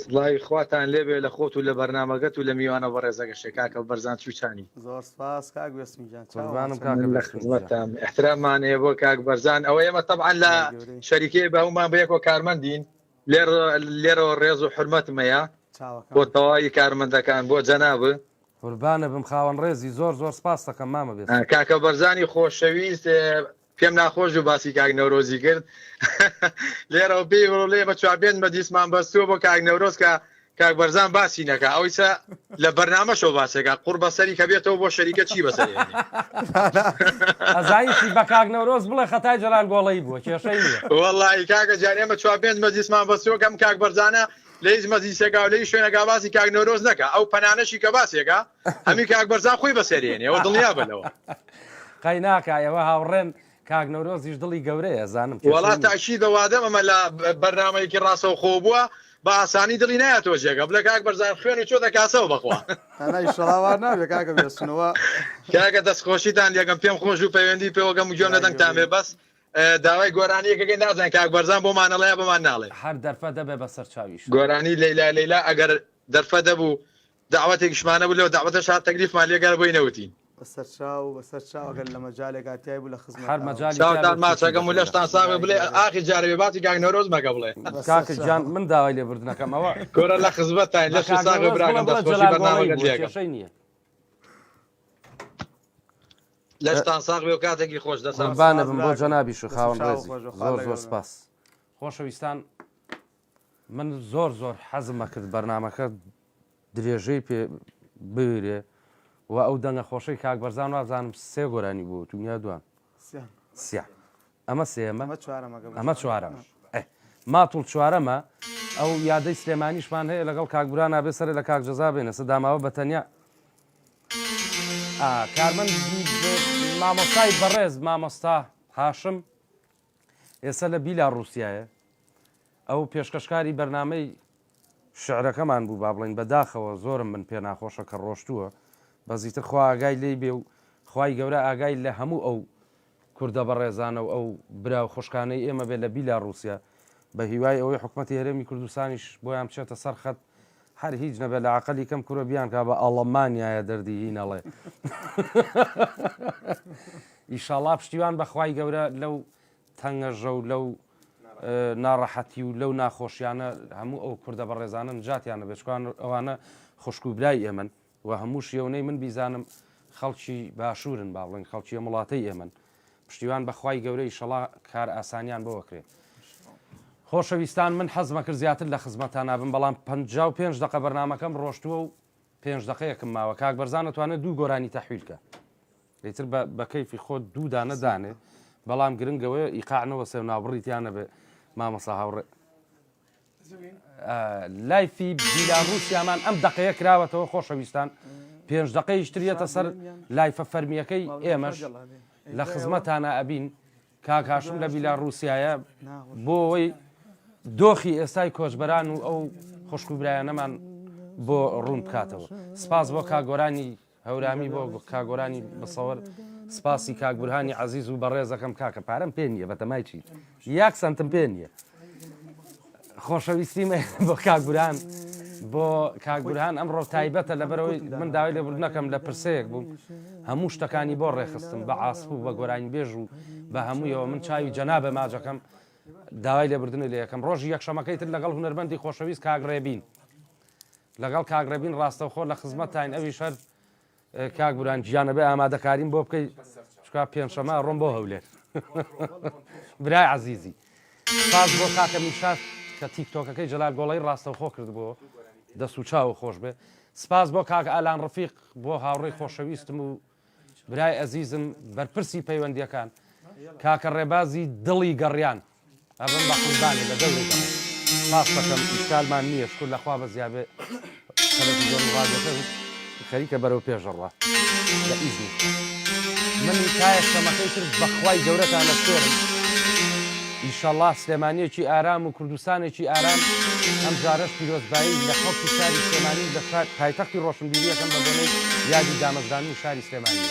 سڵاوی خواتان لێبێ لە خۆت و لە بەرنامەگەت و لە میوانە بە ڕێزەگەشێ کاکە بەرزان چوچانی زۆر سپاس کاک بێستمیجان قوربانم کاکە لە خزمەتتان احتراممان هەیە بۆ کاک بەرزان ئەوە ئێمە تەبعاً لە شەریکەی بە هەمومان بە یەکەوە کارمەندین لێرەوە ڕێز و حرمەتمەیە بۆ تەواوی کارمەندەکان بۆ جەنابە قوربانە بم خاوەن ڕێزی زۆر زۆر سپاس دەکەم مامە بێت کاکە بەرزانی خۆشەویست پێم ناخۆش و باسی کاک نەورۆزی کرد لێرەوە بێ لێ بە چوابێن بە دیسمان بەستووە بۆ کاک نەورۆز کە کاک بەرزان باسی نەکە ئەویسە لە بەرنامەشەوە باسێکە قوڕ بەسەری کە بێتەوە بۆ شەریکە چی بەسەری ئەزایشی بە کاک نەورۆز بڵێ خەتای جەلال گۆڵەی بووە کێشەی نییە وەڵڵی کاکە جارێ بە چوابێن بە دیسمان بەستووە کەم کاک بەرزانە لە هیچ مەزیسێکا و لە هیچ شوێنەکە باسی کاک نەورۆز نەکە ئەو پەنانەشی کە باسێکە هەمی کاک بەرزان خۆی بەسەرێنێ ئەوە دڵنیا بنەوە قەی ناکایەوە هاوڕێن کاک نەورۆزیش دڵی گەورەیە زانم وڵات تاکی دەوادەم ئەمە لە بەرنامەیەکی ڕاستەوە خۆ بووە بە ئاسانی دڵی نایەتەوە جێگە بڵێ کاک بەرزان خوێن و چۆ دەکاسەوە بەخوا شڵاوار نابێ کاکە بێستنەوە کاکە دەستخۆشیتان یەکەم پێم خۆش و پەیوەندی پێوەگەم و گوێم لە دەنگتان بێ بەس داوای گۆرانیەکەی نازانین کاک بەرزان بۆمان نەڵەیە بەمان ناڵێ هەر دەرفە دەبێ بەسەر چاویش گۆرانی لەیلا ئەگەر دەرفە دەبوو داوەتێکیشمانە بوو لەوە داوەتە شاد تەکلیفمان لێگەر بۆی نەوتین بەسەر چاوگەر لە مەجالێک هاتیای بوو لە خزمەت هەر مەجالی چاوتان ماچەکەم و لەشتان ساغ بڵێ ئاخی جارێ باتی کاک نەورۆز مەکە بڵێ کاکە جان من داوای لێبوردنەکەمەوە کۆرە لە خزمەتتان لەش ساغ براکەم دەستخۆشی بەرنامەگەر لێگەم کێشەی نییە لەشتان ساغ بێ و کاتێکی خۆش قوربانە بم بۆ جەنابیش و خاوەن ڕێزی زۆر زۆر سپاس خۆشەویستان من زۆر حەزمە کرد بەرنامەکە درێژەی پێ بگرێ و ئەو دەنگە خۆشەی کاک بەرزان وازانم سێ گۆرانی بوو دنیا دوان سیا ئەمە سێمە ئەمە چوارەمە ماتوڵ چوارەمە ئەو یادەی سلێمانیشمان هەیە لەگەڵ کاکبوران نابێ سەرێ لە کاک جەزا بێنە سەداماوە بە تەنیا کارمەند مامۆستای بەڕێز مامۆستا هاشم ئێستا لە بیلا رووسایە ئەو پێشکەشکاری بەرنامەی شعرەکەمان بوو با بڵین بەداخەوە زۆرم من پێ ناخۆشە کە ڕۆشتووە بەزیتر خوا ئاگای لێی بێ و خوای گەورە ئاگای لە هەموو ئەو کوردە بەڕێزانە و ئەو برا و خوشکانەی ئێمە بێ لە بیلا رووسیا بە هیوای ئەوەی حکوومەتی هەرێمی کوردستانیش بۆیان بچێتە سەر خەت هەر هیچ نەبێ لە عقلی کەم کوورە بیان کا بە ئەڵەمانیایە دەردی نەڵێ ئیشاڵا پشتیوان بەخوای گەورە لەو تەنگەژە و لەو ناڕەحەتی و لەو ناخۆشیانە هەموو ئەو کوردە بەڕێزانە نجاتیانە بێچکان ئەوانە خوشک و برای ئێمن و هەموو شێونەی من بیزانم خەڵکی باشوورن با بڵێن خەڵکی وڵاتەی ئێمن پشتیوان بەخوای گەورەی ئیشەڵا کار ئاسانیان بۆکرێت خۆشەویستان من حەزمە کرد زیاتر لە خزمەتان نابم بەڵام 55 دقە بەرنامەکەم ڕۆشتووە و 5 دقەیەکم ماوە کاک بەرزان دەتوانێت دوو گۆرانی تەحویلکە لێتر بە کەیفی خۆت دوو دانە دانێ بەڵام گرنگەوەی ئیقاعنەوە سێ ناوبڕیتیانە بێ مامەسا هاوڕێ لایفی بیلاڕووسیامان ئەم دقەیە کراوەتەوە خۆشەویستان 5 دقەی شتریەتە سەر لایفە فەرمیەکەی ئێمەش لە خزمەتانە ئەبین کاکاشم لە بیلاڕووسایە بۆ ئەوەی دۆخی ئێستای کۆچبەران و ئەو خۆشکوبرایانەمان بۆ ڕوون بکاتەوە. سپاس بۆ کاگۆرانی هەورامی بۆ کاگۆرانی بەسەوەر سپاسی کاگورهانی عزیز و بەڕێزەکەم کاکە پارەم پێ نییە بەتەمای چیت یاک سنتم پێ نییە خۆشەویستیمە بۆ کاگوران بۆ کاگورهان ئەمڕۆ تایبەتە لەبەرەوەی من داوای لێبوردنەکەم لە پرسەیەک بووم هەموو شتەکانی بۆ ڕێخستم بە عاسپ و بە گۆرانی بێژ و بە هەموویەوە من چاوی جەنابە ماجەکەم داوای لێبوردن لە یەکەم ڕۆژی یەکشەمەکەیتر لەگەڵ هونەرمەندی خۆشەویست کاگڕێبین لەگەڵ کاگڕێبین ڕاستەوخۆ لە خزمەتتاین ئەوی شەر کاگوران گیانە بێ ئامادەکاریم بۆ بکەیت چکا پێنجشەمە ڕۆم بۆ هەولێر برای عزیزی ساز بۆ کاکە میشات کە تیکتۆکەکەی جەلال گۆڵەی ڕاستەوخۆ کرد بۆ دەست و چاو خۆش بێ سپاس بۆ کاکە ئالان ڕفیق بۆ هاوڕێی خۆشەویستم و برای ئەزیزم بەرپرسی پەیوەندیەکان کاکە ڕێبازی دڵی گەڕیان ئەبم بە قوربانی لە دەوری سپاس دەکەم ئیشکالمان نییە شکر لەخوا بە زیابێ تەلەڤیزیۆن و ڕادیۆکە خەریکە بەرەو پێشەڕوا لە ئیزنی من تایە شەمەکەی تر بەخوای گەورەتان لەسێرم ئیشەڵڵا سلێمانیەکی ئارام و کوردستانێکی ئارام ئەم جارەش پیرۆزبایی لە خەڵکی شاری سلێمانی لە پایتەختی ڕۆشنبیریەکەم بە بۆنەی یادی دامەزرانی و شاری سلێمانی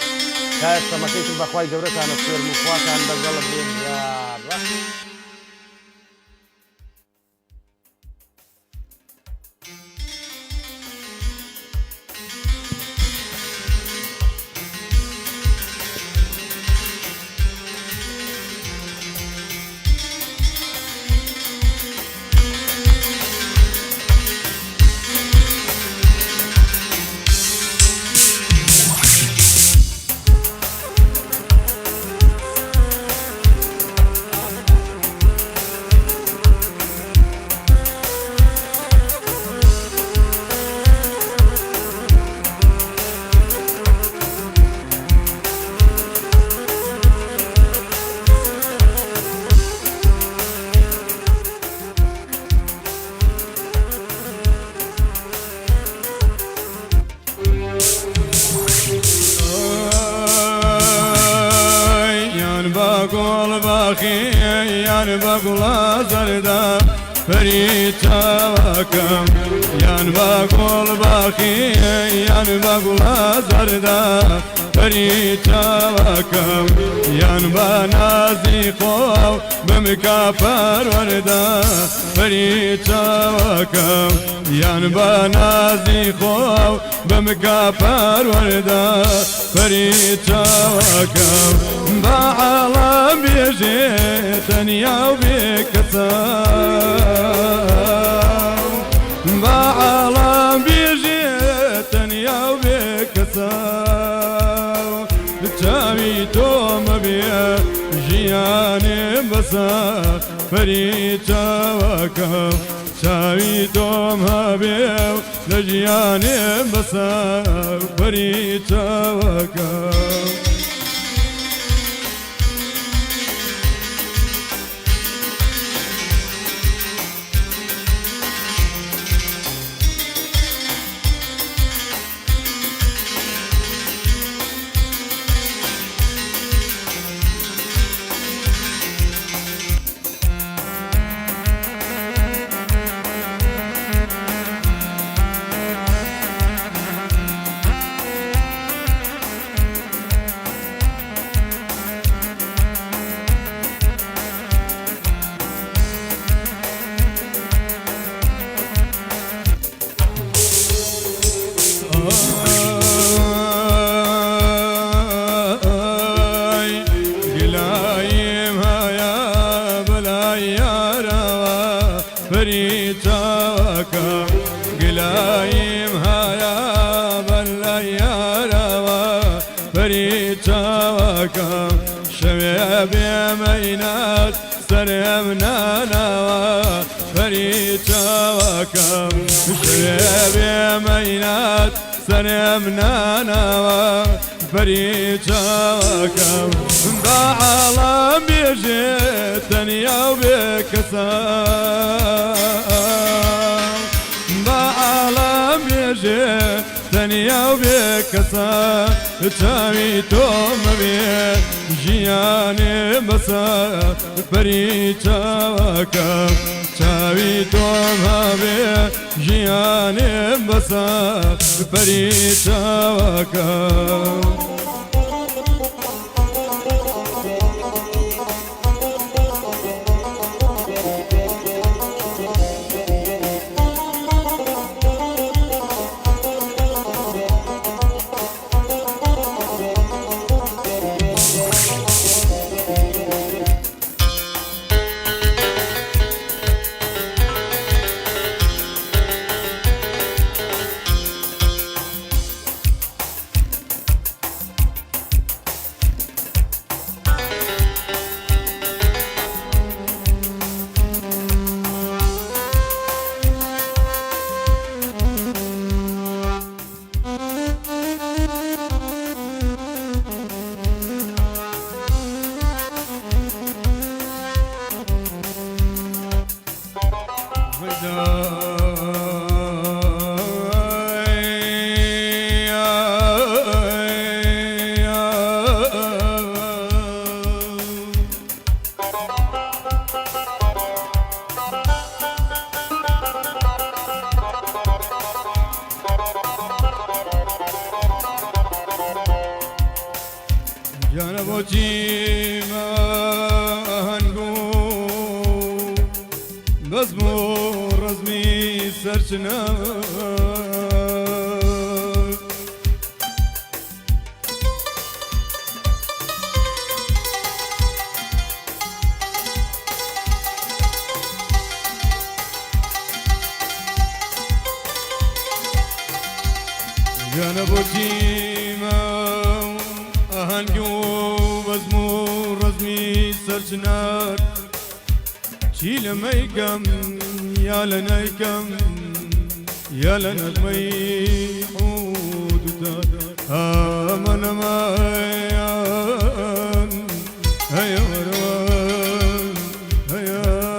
تایە شەمەکەی تر بەخوای گەورەتان لەسێرم و خواتان بەگەڵە بێن یان بە گوڵە زەردا فەری چاوەکەم یان بە گۆڵ باخی یان بە گوڵە زەردا فەری چاوەکەم یان بە نازی خۆ بمکە پەروەردا فەری چاوەکەم یان بە نازی خۆ بمکە پەروەردا فەری چاوەکەم بە عەڵەم بێژێ تەنیا و بێکەسە بە عەڵەم بێژێ تەنیا و بێکەسە چاوی تۆمە بێ ژیانێم بەسە فەری چاوەکەم چاوی تۆم هەبێ لە ژیانێم بەسە فەری چاوەکەم فەری چاوەکەم بە عەڵەم بێژێ تەنیا و بێکەسە بە عەڵەم بێژێ تەنیا و بێکەسە چاوی تۆمە بێ ژیانێ بەسە فەری چاوەکەم چاوی تۆم هەبێ ژیانێم بەسە پەری چاوەکە جانا بوچی مهنگو بزمو رزمی سرچنا جانا بوچی هنگو بزمو رزمی سرچنار چی لمیکم یا لنیکم یا لنگمی حود داد آمن مایان هیا روان هیا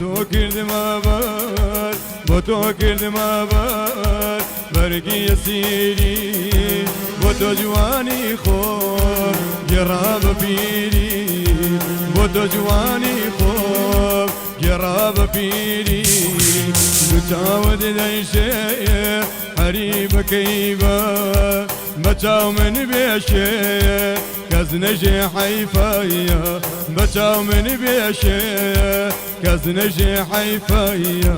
تو کردم آباد با تو کردم آباد برگی سیری با تو جوانی خوب گراب پیری با تو جوانی خوب گراب پیری نتاود دیشه حریب کیبا بچاو من بیشه کز نجی حیفایا بچاو من بیشه کز نجی حیفایا